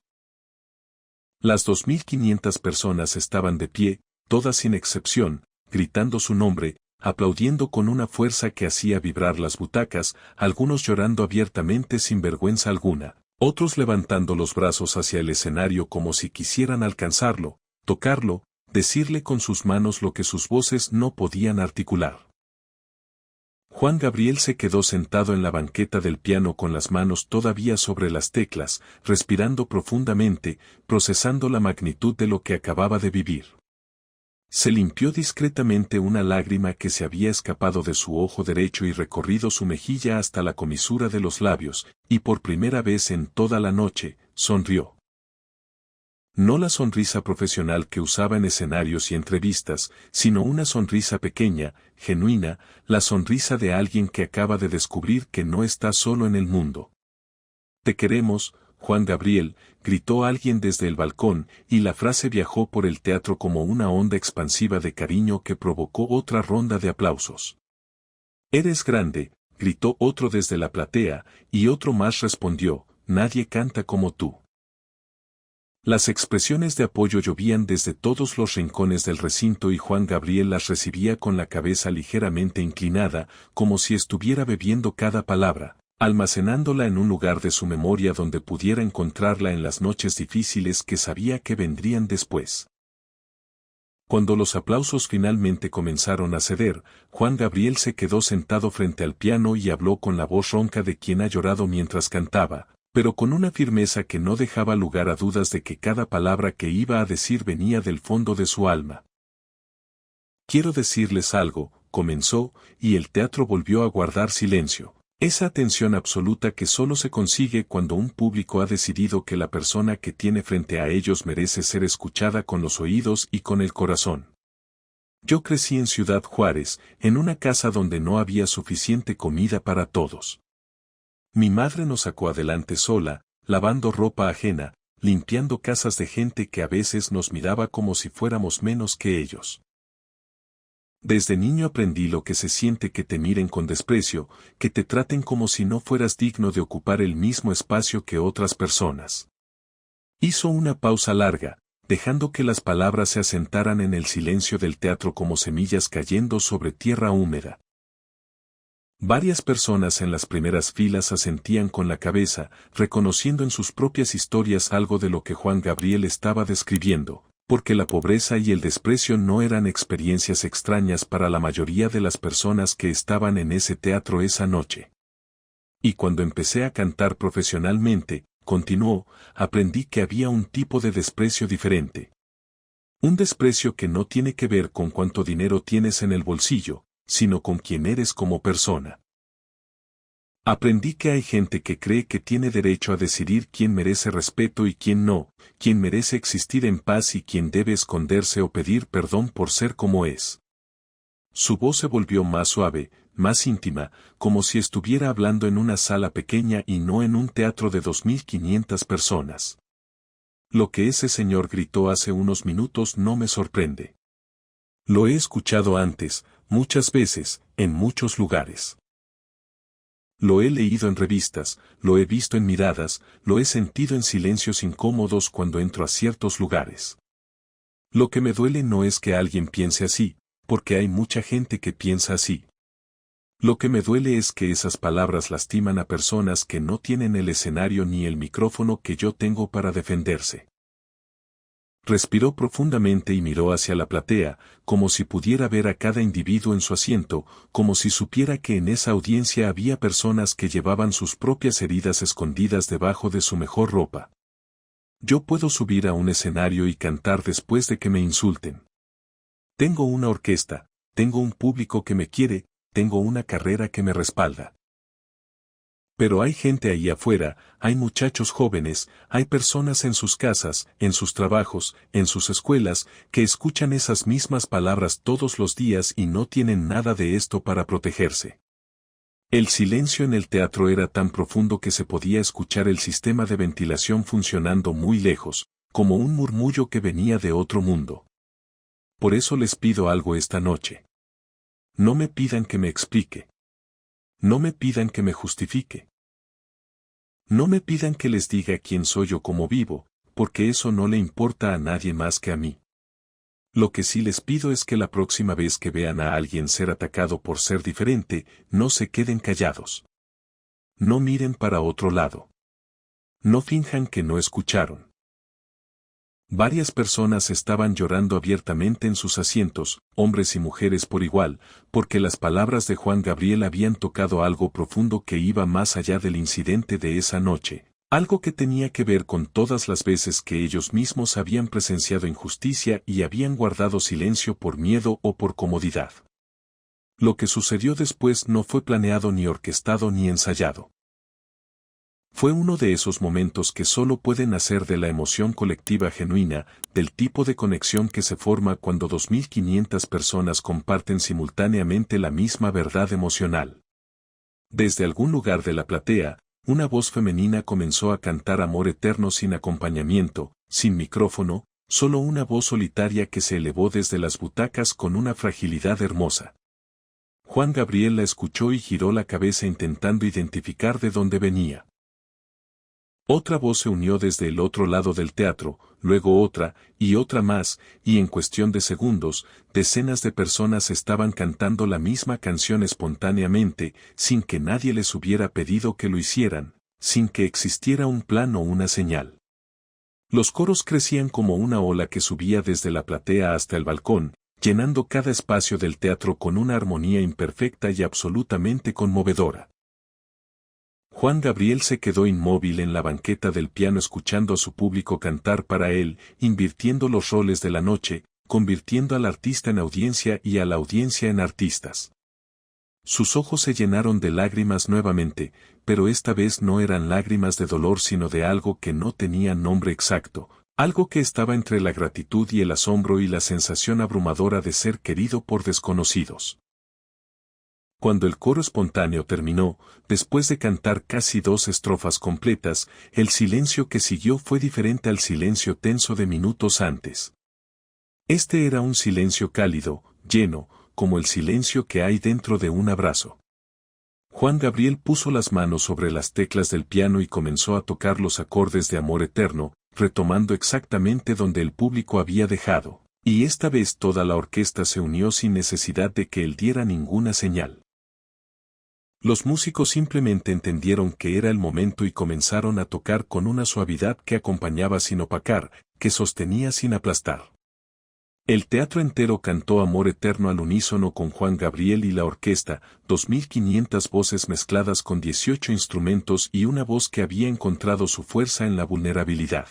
Las 2.500 personas estaban de pie, todas sin excepción, gritando su nombre, aplaudiendo con una fuerza que hacía vibrar las butacas, algunos llorando abiertamente sin vergüenza alguna, otros levantando los brazos hacia el escenario como si quisieran alcanzarlo, tocarlo, decirle con sus manos lo que sus voces no podían articular. Juan Gabriel se quedó sentado en la banqueta del piano con las manos todavía sobre las teclas, respirando profundamente, procesando la magnitud de lo que acababa de vivir. Se limpió discretamente una lágrima que se había escapado de su ojo derecho y recorrido su mejilla hasta la comisura de los labios, y por primera vez en toda la noche, sonrió. No la sonrisa profesional que usaba en escenarios y entrevistas, sino una sonrisa pequeña, genuina, la sonrisa de alguien que acaba de descubrir que no está solo en el mundo. «Te queremos, Juan Gabriel», gritó alguien desde el balcón, y la frase viajó por el teatro como una onda expansiva de cariño que provocó otra ronda de aplausos. «Eres grande», gritó otro desde la platea, y otro más respondió, «Nadie canta como tú». Las expresiones de apoyo llovían desde todos los rincones del recinto y Juan Gabriel las recibía con la cabeza ligeramente inclinada, como si estuviera bebiendo cada palabra, almacenándola en un lugar de su memoria donde pudiera encontrarla en las noches difíciles que sabía que vendrían después. Cuando los aplausos finalmente comenzaron a ceder, Juan Gabriel se quedó sentado frente al piano y habló con la voz ronca de quien ha llorado mientras cantaba, pero con una firmeza que no dejaba lugar a dudas de que cada palabra que iba a decir venía del fondo de su alma. Quiero decirles algo, comenzó, y el teatro volvió a guardar silencio. Esa atención absoluta que solo se consigue cuando un público ha decidido que la persona que tiene frente a ellos merece ser escuchada con los oídos y con el corazón. Yo crecí en Ciudad Juárez, en una casa donde no había suficiente comida para todos. Mi madre nos sacó adelante sola, lavando ropa ajena, limpiando casas de gente que a veces nos miraba como si fuéramos menos que ellos. Desde niño aprendí lo que se siente que te miren con desprecio, que te traten como si no fueras digno de ocupar el mismo espacio que otras personas. Hizo una pausa larga, dejando que las palabras se asentaran en el silencio del teatro como semillas cayendo sobre tierra húmeda. Varias personas en las primeras filas asentían con la cabeza, reconociendo en sus propias historias algo de lo que Juan Gabriel estaba describiendo, porque la pobreza y el desprecio no eran experiencias extrañas para la mayoría de las personas que estaban en ese teatro esa noche. Y cuando empecé a cantar profesionalmente, continuó, aprendí que había un tipo de desprecio diferente. Un desprecio que no tiene que ver con cuánto dinero tienes en el bolsillo, sino con quién eres como persona. Aprendí que hay gente que cree que tiene derecho a decidir quién merece respeto y quién no, quién merece existir en paz y quién debe esconderse o pedir perdón por ser como es. Su voz se volvió más suave, más íntima, como si estuviera hablando en una sala pequeña y no en un teatro de 2500 personas. Lo que ese señor gritó hace unos minutos no me sorprende. Lo he escuchado antes, muchas veces, en muchos lugares. Lo he leído en revistas, lo he visto en miradas, lo he sentido en silencios incómodos cuando entro a ciertos lugares. Lo que me duele no es que alguien piense así, porque hay mucha gente que piensa así. Lo que me duele es que esas palabras lastiman a personas que no tienen el escenario ni el micrófono que yo tengo para defenderse. Respiró profundamente y miró hacia la platea, como si pudiera ver a cada individuo en su asiento, como si supiera que en esa audiencia había personas que llevaban sus propias heridas escondidas debajo de su mejor ropa. Yo puedo subir a un escenario y cantar después de que me insulten. Tengo una orquesta, tengo un público que me quiere, tengo una carrera que me respalda. Pero hay gente ahí afuera, hay muchachos jóvenes, hay personas en sus casas, en sus trabajos, en sus escuelas, que escuchan esas mismas palabras todos los días y no tienen nada de esto para protegerse. El silencio en el teatro era tan profundo que se podía escuchar el sistema de ventilación funcionando muy lejos, como un murmullo que venía de otro mundo. Por eso les pido algo esta noche. No me pidan que me explique. No me pidan que me justifique. No me pidan que les diga quién soy yo como vivo, porque eso no le importa a nadie más que a mí. Lo que sí les pido es que la próxima vez que vean a alguien ser atacado por ser diferente, no se queden callados. No miren para otro lado. No finjan que no escucharon. Varias personas estaban llorando abiertamente en sus asientos, hombres y mujeres por igual, porque las palabras de Juan Gabriel habían tocado algo profundo que iba más allá del incidente de esa noche, algo que tenía que ver con todas las veces que ellos mismos habían presenciado injusticia y habían guardado silencio por miedo o por comodidad. Lo que sucedió después no fue planeado ni orquestado ni ensayado. Fue uno de esos momentos que solo pueden nacer de la emoción colectiva genuina, del tipo de conexión que se forma cuando 2500 personas comparten simultáneamente la misma verdad emocional. Desde algún lugar de la platea, una voz femenina comenzó a cantar Amor Eterno sin acompañamiento, sin micrófono, solo una voz solitaria que se elevó desde las butacas con una fragilidad hermosa. Juan Gabriel la escuchó y giró la cabeza intentando identificar de dónde venía. Otra voz se unió desde el otro lado del teatro, luego otra, y otra más, y en cuestión de segundos, decenas de personas estaban cantando la misma canción espontáneamente, sin que nadie les hubiera pedido que lo hicieran, sin que existiera un plan o una señal. Los coros crecían como una ola que subía desde la platea hasta el balcón, llenando cada espacio del teatro con una armonía imperfecta y absolutamente conmovedora. Juan Gabriel se quedó inmóvil en la banqueta del piano escuchando a su público cantar para él, invirtiendo los roles de la noche, convirtiendo al artista en audiencia y a la audiencia en artistas. Sus ojos se llenaron de lágrimas nuevamente, pero esta vez no eran lágrimas de dolor sino de algo que no tenía nombre exacto, algo que estaba entre la gratitud y el asombro y la sensación abrumadora de ser querido por desconocidos. Cuando el coro espontáneo terminó, después de cantar casi 2 estrofas completas, el silencio que siguió fue diferente al silencio tenso de minutos antes. Este era un silencio cálido, lleno, como el silencio que hay dentro de un abrazo. Juan Gabriel puso las manos sobre las teclas del piano y comenzó a tocar los acordes de Amor Eterno, retomando exactamente donde el público había dejado, y esta vez toda la orquesta se unió sin necesidad de que él diera ninguna señal. Los músicos simplemente entendieron que era el momento y comenzaron a tocar con una suavidad que acompañaba sin opacar, que sostenía sin aplastar. El teatro entero cantó Amor Eterno al unísono con Juan Gabriel y la orquesta, 2500 voces mezcladas con 18 instrumentos y una voz que había encontrado su fuerza en la vulnerabilidad.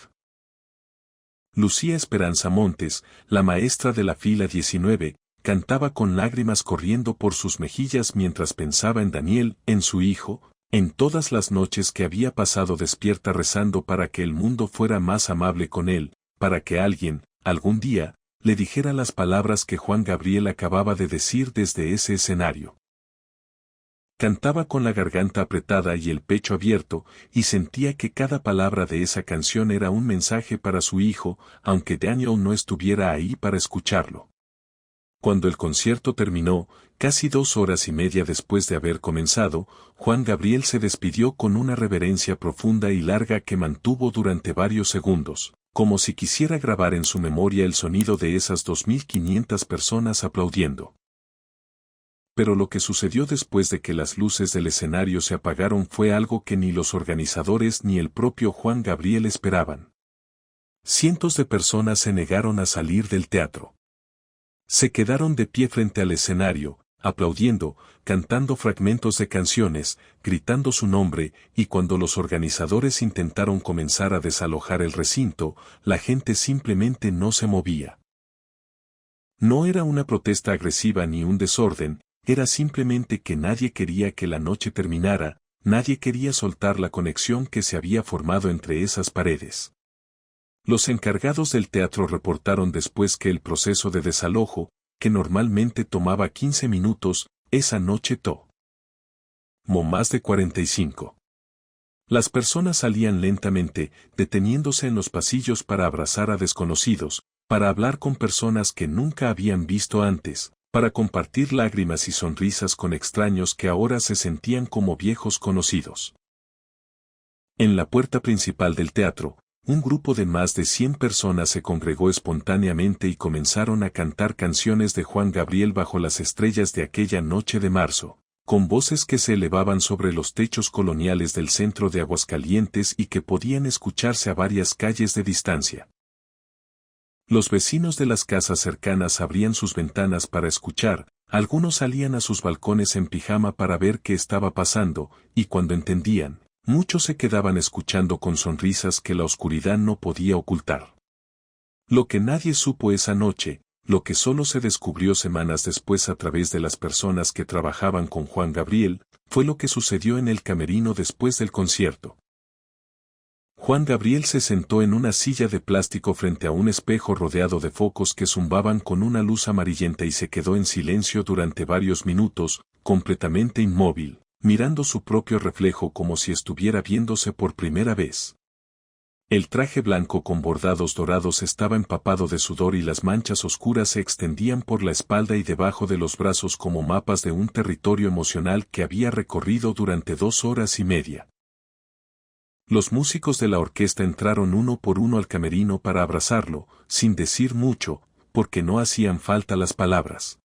Lucía Esperanza Montes, la maestra de la fila 19, cantaba con lágrimas corriendo por sus mejillas mientras pensaba en Daniel, en su hijo, en todas las noches que había pasado despierta rezando para que el mundo fuera más amable con él, para que alguien, algún día, le dijera las palabras que Juan Gabriel acababa de decir desde ese escenario. Cantaba con la garganta apretada y el pecho abierto, y sentía que cada palabra de esa canción era un mensaje para su hijo, aunque Daniel no estuviera ahí para escucharlo. Cuando el concierto terminó, casi 2 horas y media después de haber comenzado, Juan Gabriel se despidió con una reverencia profunda y larga que mantuvo durante varios segundos, como si quisiera grabar en su memoria el sonido de esas 2500 personas aplaudiendo. Pero lo que sucedió después de que las luces del escenario se apagaron fue algo que ni los organizadores ni el propio Juan Gabriel esperaban. Cientos de personas se negaron a salir del teatro. Se quedaron de pie frente al escenario, aplaudiendo, cantando fragmentos de canciones, gritando su nombre, y cuando los organizadores intentaron comenzar a desalojar el recinto, la gente simplemente no se movía. No era una protesta agresiva ni un desorden, era simplemente que nadie quería que la noche terminara, nadie quería soltar la conexión que se había formado entre esas paredes. Los encargados del teatro reportaron después que el proceso de desalojo, que normalmente tomaba 15 minutos, esa noche tomó más de 45. Las personas salían lentamente, deteniéndose en los pasillos para abrazar a desconocidos, para hablar con personas que nunca habían visto antes, para compartir lágrimas y sonrisas con extraños que ahora se sentían como viejos conocidos. En la puerta principal del teatro, un grupo de más de 100 personas se congregó espontáneamente y comenzaron a cantar canciones de Juan Gabriel bajo las estrellas de aquella noche de marzo, con voces que se elevaban sobre los techos coloniales del centro de Aguascalientes y que podían escucharse a varias calles de distancia. Los vecinos de las casas cercanas abrían sus ventanas para escuchar, algunos salían a sus balcones en pijama para ver qué estaba pasando, y cuando entendían, muchos se quedaban escuchando con sonrisas que la oscuridad no podía ocultar. Lo que nadie supo esa noche, lo que solo se descubrió semanas después a través de las personas que trabajaban con Juan Gabriel, fue lo que sucedió en el camerino después del concierto. Juan Gabriel se sentó en una silla de plástico frente a un espejo rodeado de focos que zumbaban con una luz amarillenta y se quedó en silencio durante varios minutos, completamente inmóvil, mirando su propio reflejo como si estuviera viéndose por primera vez. El traje blanco con bordados dorados estaba empapado de sudor y las manchas oscuras se extendían por la espalda y debajo de los brazos como mapas de un territorio emocional que había recorrido durante 2 horas y media. Los músicos de la orquesta entraron uno por uno al camerino para abrazarlo, sin decir mucho, porque no hacían falta las palabras.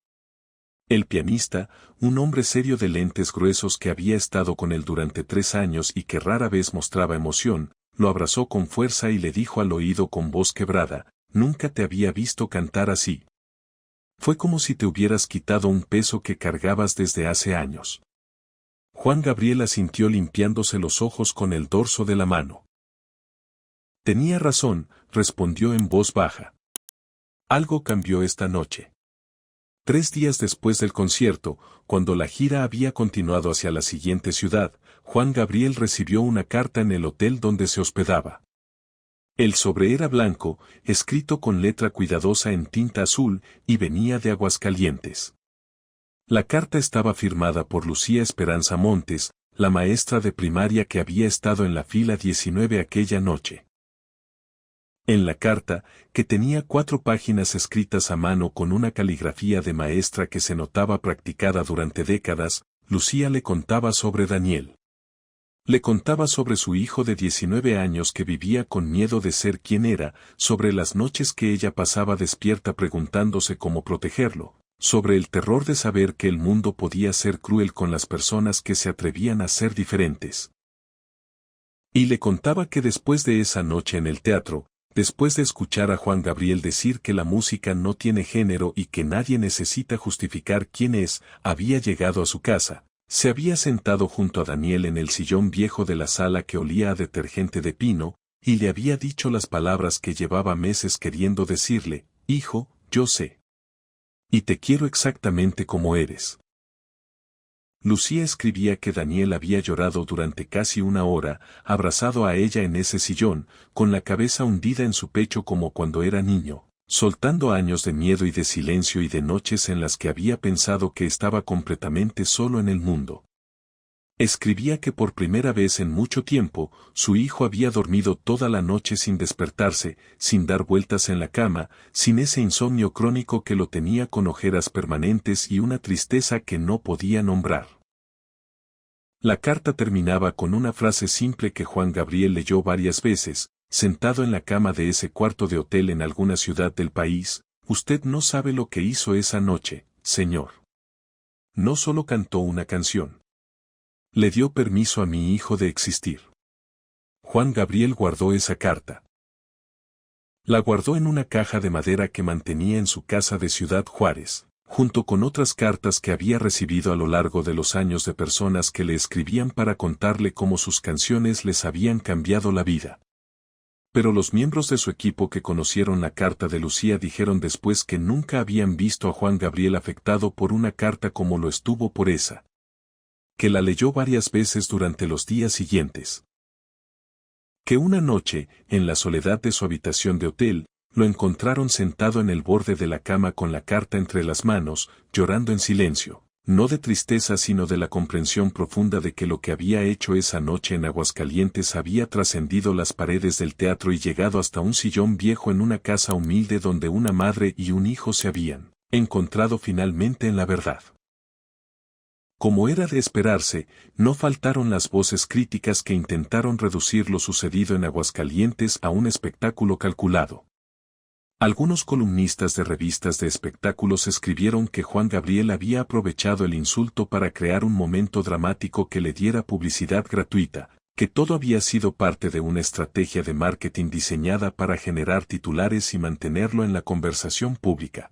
El pianista, un hombre serio de lentes gruesos que había estado con él durante 3 años y que rara vez mostraba emoción, lo abrazó con fuerza y le dijo al oído con voz quebrada: «Nunca te había visto cantar así. Fue como si te hubieras quitado un peso que cargabas desde hace años». Juan Gabriel asintió limpiándose los ojos con el dorso de la mano. «Tenía razón», respondió en voz baja. «Algo cambió esta noche». 3 días después del concierto, cuando la gira había continuado hacia la siguiente ciudad, Juan Gabriel recibió una carta en el hotel donde se hospedaba. El sobre era blanco, escrito con letra cuidadosa en tinta azul, y venía de Aguascalientes. La carta estaba firmada por Lucía Esperanza Montes, la maestra de primaria que había estado en la fila 19 aquella noche. En la carta, que tenía 4 páginas escritas a mano con una caligrafía de maestra que se notaba practicada durante décadas, Lucía le contaba sobre Daniel. Le contaba sobre su hijo de 19 años que vivía con miedo de ser quien era, sobre las noches que ella pasaba despierta preguntándose cómo protegerlo, sobre el terror de saber que el mundo podía ser cruel con las personas que se atrevían a ser diferentes. Y le contaba que después de esa noche en el teatro, después de escuchar a Juan Gabriel decir que la música no tiene género y que nadie necesita justificar quién es, había llegado a su casa, se había sentado junto a Daniel en el sillón viejo de la sala que olía a detergente de pino, y le había dicho las palabras que llevaba meses queriendo decirle: «Hijo, yo sé. Y te quiero exactamente como eres». Lucía escribía que Daniel había llorado durante casi 1 hora, abrazado a ella en ese sillón, con la cabeza hundida en su pecho como cuando era niño, soltando años de miedo y de silencio y de noches en las que había pensado que estaba completamente solo en el mundo. Escribía que por primera vez en mucho tiempo, su hijo había dormido toda la noche sin despertarse, sin dar vueltas en la cama, sin ese insomnio crónico que lo tenía con ojeras permanentes y una tristeza que no podía nombrar. La carta terminaba con una frase simple que Juan Gabriel leyó varias veces, sentado en la cama de ese cuarto de hotel en alguna ciudad del país: «Usted no sabe lo que hizo esa noche, señor. No solo cantó una canción. Le dio permiso a mi hijo de existir». Juan Gabriel guardó esa carta. La guardó en una caja de madera que mantenía en su casa de Ciudad Juárez, junto con otras cartas que había recibido a lo largo de los años de personas que le escribían para contarle cómo sus canciones les habían cambiado la vida. Pero los miembros de su equipo que conocieron la carta de Lucía dijeron después que nunca habían visto a Juan Gabriel afectado por una carta como lo estuvo por esa, que la leyó varias veces durante los días siguientes. Que una noche, en la soledad de su habitación de hotel, lo encontraron sentado en el borde de la cama con la carta entre las manos, llorando en silencio, no de tristeza sino de la comprensión profunda de que lo que había hecho esa noche en Aguascalientes había trascendido las paredes del teatro y llegado hasta un sillón viejo en una casa humilde donde una madre y un hijo se habían encontrado finalmente en la verdad. Como era de esperarse, no faltaron las voces críticas que intentaron reducir lo sucedido en Aguascalientes a un espectáculo calculado. Algunos columnistas de revistas de espectáculos escribieron que Juan Gabriel había aprovechado el insulto para crear un momento dramático que le diera publicidad gratuita, que todo había sido parte de una estrategia de marketing diseñada para generar titulares y mantenerlo en la conversación pública.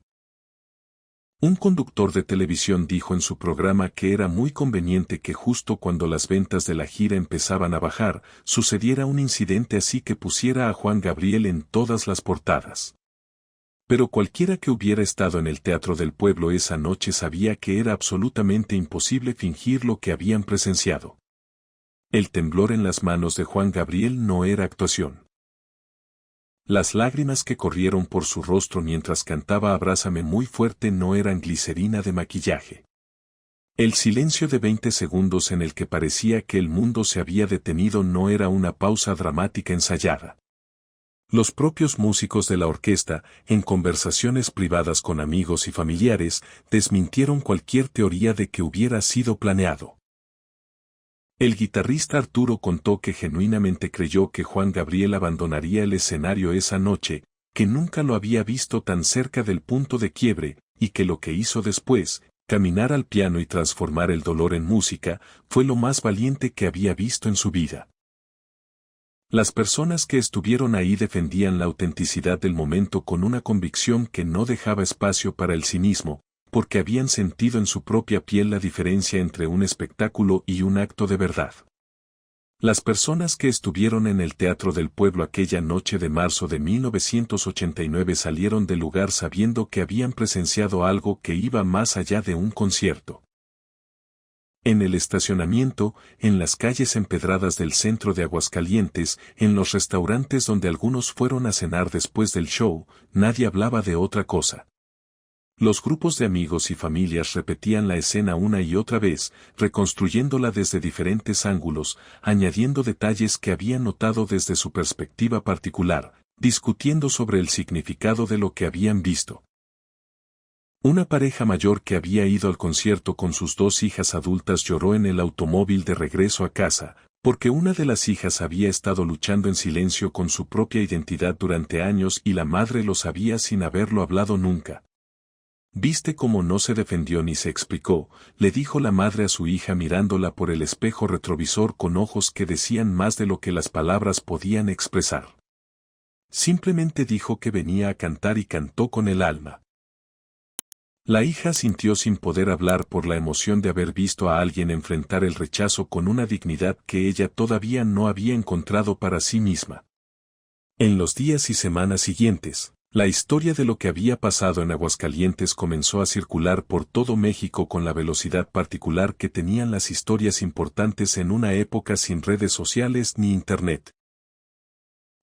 Un conductor de televisión dijo en su programa que era muy conveniente que justo cuando las ventas de la gira empezaban a bajar, sucediera un incidente así que pusiera a Juan Gabriel en todas las portadas. Pero cualquiera que hubiera estado en el Teatro del Pueblo esa noche sabía que era absolutamente imposible fingir lo que habían presenciado. El temblor en las manos de Juan Gabriel no era actuación. Las lágrimas que corrieron por su rostro mientras cantaba Abrázame muy fuerte no eran glicerina de maquillaje. El silencio de 20 segundos en el que parecía que el mundo se había detenido no era una pausa dramática ensayada. Los propios músicos de la orquesta, en conversaciones privadas con amigos y familiares, desmintieron cualquier teoría de que hubiera sido planeado. El guitarrista Arturo contó que genuinamente creyó que Juan Gabriel abandonaría el escenario esa noche, que nunca lo había visto tan cerca del punto de quiebre, y que lo que hizo después, caminar al piano y transformar el dolor en música, fue lo más valiente que había visto en su vida. Las personas que estuvieron ahí defendían la autenticidad del momento con una convicción que no dejaba espacio para el cinismo, porque habían sentido en su propia piel la diferencia entre un espectáculo y un acto de verdad. Las personas que estuvieron en el Teatro del Pueblo aquella noche de marzo de 1989 salieron del lugar sabiendo que habían presenciado algo que iba más allá de un concierto. En el estacionamiento, en las calles empedradas del centro de Aguascalientes, en los restaurantes donde algunos fueron a cenar después del show, nadie hablaba de otra cosa. Los grupos de amigos y familias repetían la escena una y otra vez, reconstruyéndola desde diferentes ángulos, añadiendo detalles que habían notado desde su perspectiva particular, discutiendo sobre el significado de lo que habían visto. Una pareja mayor que había ido al concierto con sus 2 hijas adultas lloró en el automóvil de regreso a casa, porque una de las hijas había estado luchando en silencio con su propia identidad durante años y la madre lo sabía sin haberlo hablado nunca. «¿Viste cómo no se defendió ni se explicó?», le dijo la madre a su hija mirándola por el espejo retrovisor con ojos que decían más de lo que las palabras podían expresar. Simplemente dijo que venía a cantar y cantó con el alma. La hija sintió sin poder hablar por la emoción de haber visto a alguien enfrentar el rechazo con una dignidad que ella todavía no había encontrado para sí misma. En los días y semanas siguientes, la historia de lo que había pasado en Aguascalientes comenzó a circular por todo México con la velocidad particular que tenían las historias importantes en una época sin redes sociales ni internet.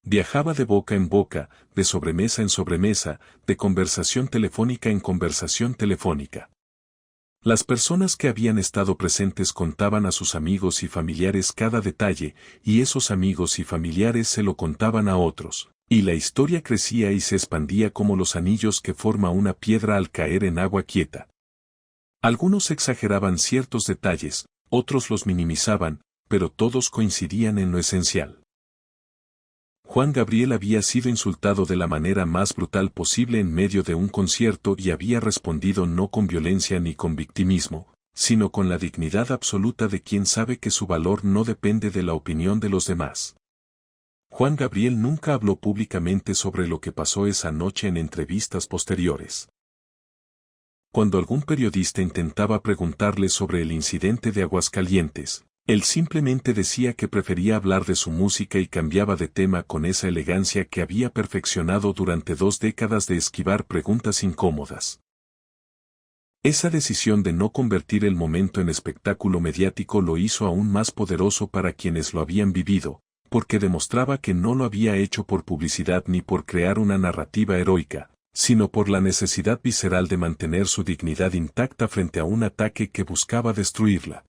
Viajaba de boca en boca, de sobremesa en sobremesa, de conversación telefónica en conversación telefónica. Las personas que habían estado presentes contaban a sus amigos y familiares cada detalle, y esos amigos y familiares se lo contaban a otros. Y la historia crecía y se expandía como los anillos que forma una piedra al caer en agua quieta. Algunos exageraban ciertos detalles, otros los minimizaban, pero todos coincidían en lo esencial. Juan Gabriel había sido insultado de la manera más brutal posible en medio de un concierto y había respondido no con violencia ni con victimismo, sino con la dignidad absoluta de quien sabe que su valor no depende de la opinión de los demás. Juan Gabriel nunca habló públicamente sobre lo que pasó esa noche en entrevistas posteriores. Cuando algún periodista intentaba preguntarle sobre el incidente de Aguascalientes, él simplemente decía que prefería hablar de su música y cambiaba de tema con esa elegancia que había perfeccionado durante 2 décadas de esquivar preguntas incómodas. Esa decisión de no convertir el momento en espectáculo mediático lo hizo aún más poderoso para quienes lo habían vivido, porque demostraba que no lo había hecho por publicidad ni por crear una narrativa heroica, sino por la necesidad visceral de mantener su dignidad intacta frente a un ataque que buscaba destruirla.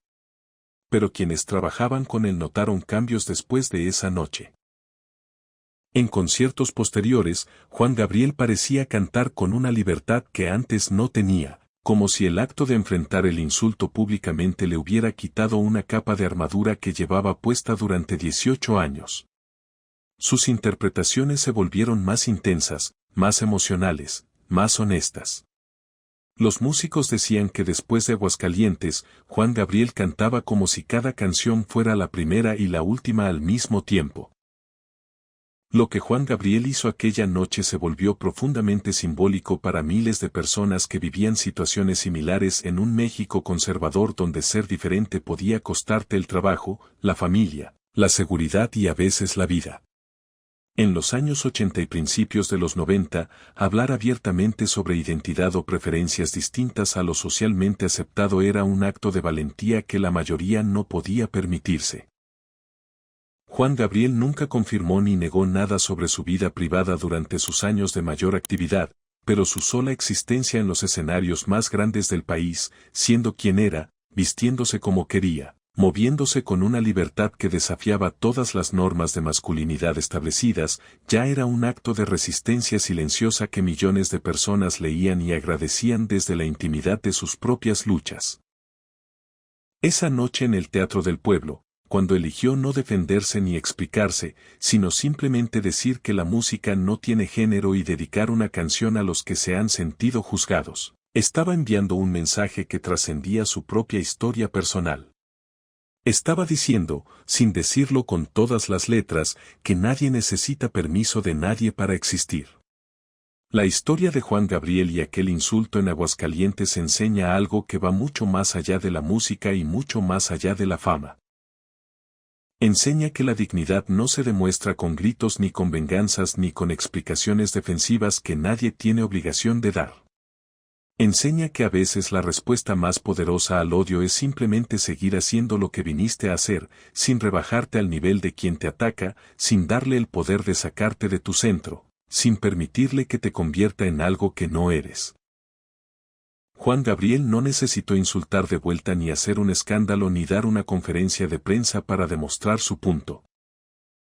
Pero quienes trabajaban con él notaron cambios después de esa noche. En conciertos posteriores, Juan Gabriel parecía cantar con una libertad que antes no tenía, como si el acto de enfrentar el insulto públicamente le hubiera quitado una capa de armadura que llevaba puesta durante 18 años. Sus interpretaciones se volvieron más intensas, más emocionales, más honestas. Los músicos decían que después de Aguascalientes, Juan Gabriel cantaba como si cada canción fuera la primera y la última al mismo tiempo. Lo que Juan Gabriel hizo aquella noche se volvió profundamente simbólico para miles de personas que vivían situaciones similares en un México conservador donde ser diferente podía costarte el trabajo, la familia, la seguridad y a veces la vida. En los años 80 y principios de los 90, hablar abiertamente sobre identidad o preferencias distintas a lo socialmente aceptado era un acto de valentía que la mayoría no podía permitirse. Juan Gabriel nunca confirmó ni negó nada sobre su vida privada durante sus años de mayor actividad, pero su sola existencia en los escenarios más grandes del país, siendo quien era, vistiéndose como quería, moviéndose con una libertad que desafiaba todas las normas de masculinidad establecidas, ya era un acto de resistencia silenciosa que millones de personas leían y agradecían desde la intimidad de sus propias luchas. Esa noche en el Teatro del Pueblo, cuando eligió no defenderse ni explicarse, sino simplemente decir que la música no tiene género y dedicar una canción a los que se han sentido juzgados. Estaba enviando un mensaje que trascendía su propia historia personal. Estaba diciendo, sin decirlo con todas las letras, que nadie necesita permiso de nadie para existir. La historia de Juan Gabriel y aquel insulto en Aguascalientes enseña algo que va mucho más allá de la música y mucho más allá de la fama. Enseña que la dignidad no se demuestra con gritos ni con venganzas ni con explicaciones defensivas que nadie tiene obligación de dar. Enseña que a veces la respuesta más poderosa al odio es simplemente seguir haciendo lo que viniste a hacer, sin rebajarte al nivel de quien te ataca, sin darle el poder de sacarte de tu centro, sin permitirle que te convierta en algo que no eres. Juan Gabriel no necesitó insultar de vuelta ni hacer un escándalo ni dar una conferencia de prensa para demostrar su punto.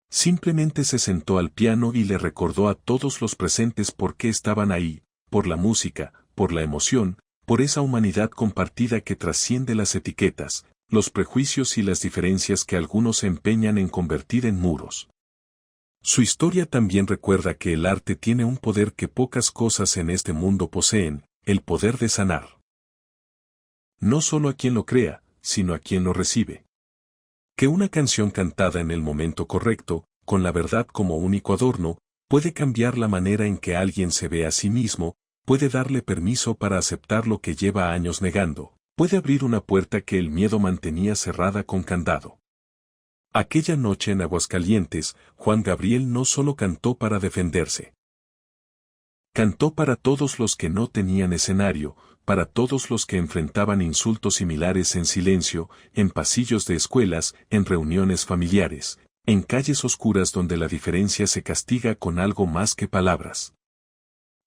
Simplemente se sentó al piano y le recordó a todos los presentes por qué estaban ahí, por la música, por la emoción, por esa humanidad compartida que trasciende las etiquetas, los prejuicios y las diferencias que algunos se empeñan en convertir en muros. Su historia también recuerda que el arte tiene un poder que pocas cosas en este mundo poseen, el poder de sanar. No solo a quien lo crea, sino a quien lo recibe. Que una canción cantada en el momento correcto, con la verdad como único adorno, puede cambiar la manera en que alguien se ve a sí mismo, puede darle permiso para aceptar lo que lleva años negando, puede abrir una puerta que el miedo mantenía cerrada con candado. Aquella noche en Aguascalientes, Juan Gabriel no solo cantó para defenderse. Cantó para todos los que no tenían escenario, para todos los que enfrentaban insultos similares en silencio, en pasillos de escuelas, en reuniones familiares, en calles oscuras donde la diferencia se castiga con algo más que palabras.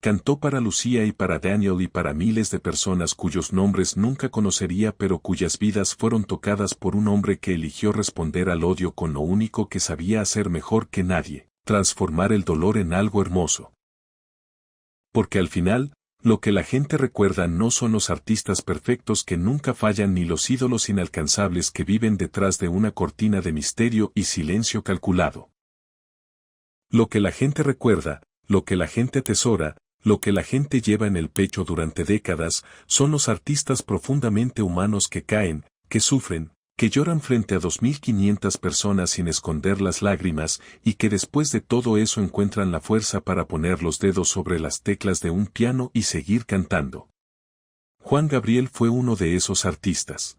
Cantó para Lucía y para Daniel y para miles de personas cuyos nombres nunca conocería pero cuyas vidas fueron tocadas por un hombre que eligió responder al odio con lo único que sabía hacer mejor que nadie, transformar el dolor en algo hermoso. Porque al final, lo que la gente recuerda no son los artistas perfectos que nunca fallan ni los ídolos inalcanzables que viven detrás de una cortina de misterio y silencio calculado. Lo que la gente recuerda, lo que la gente atesora, lo que la gente lleva en el pecho durante décadas, son los artistas profundamente humanos que caen, que sufren, que lloran frente a 2.500 personas sin esconder las lágrimas y que después de todo eso encuentran la fuerza para poner los dedos sobre las teclas de un piano y seguir cantando. Juan Gabriel fue uno de esos artistas.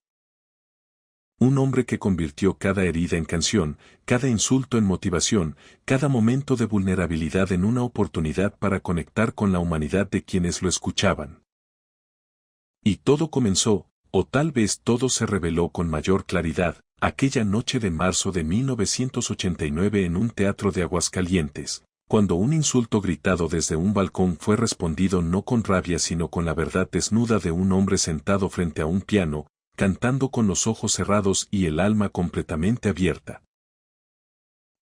Un hombre que convirtió cada herida en canción, cada insulto en motivación, cada momento de vulnerabilidad en una oportunidad para conectar con la humanidad de quienes lo escuchaban. Y todo comenzó, o tal vez todo se reveló con mayor claridad, aquella noche de marzo de 1989 en un teatro de Aguascalientes, cuando un insulto gritado desde un balcón fue respondido no con rabia sino con la verdad desnuda de un hombre sentado frente a un piano, cantando con los ojos cerrados y el alma completamente abierta.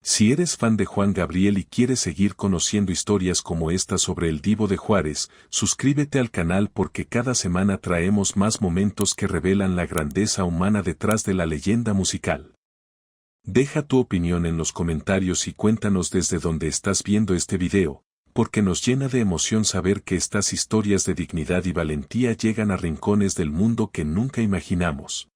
Si eres fan de Juan Gabriel y quieres seguir conociendo historias como esta sobre el Divo de Juárez, suscríbete al canal porque cada semana traemos más momentos que revelan la grandeza humana detrás de la leyenda musical. Deja tu opinión en los comentarios y cuéntanos desde dónde estás viendo este video, porque nos llena de emoción saber que estas historias de dignidad y valentía llegan a rincones del mundo que nunca imaginamos.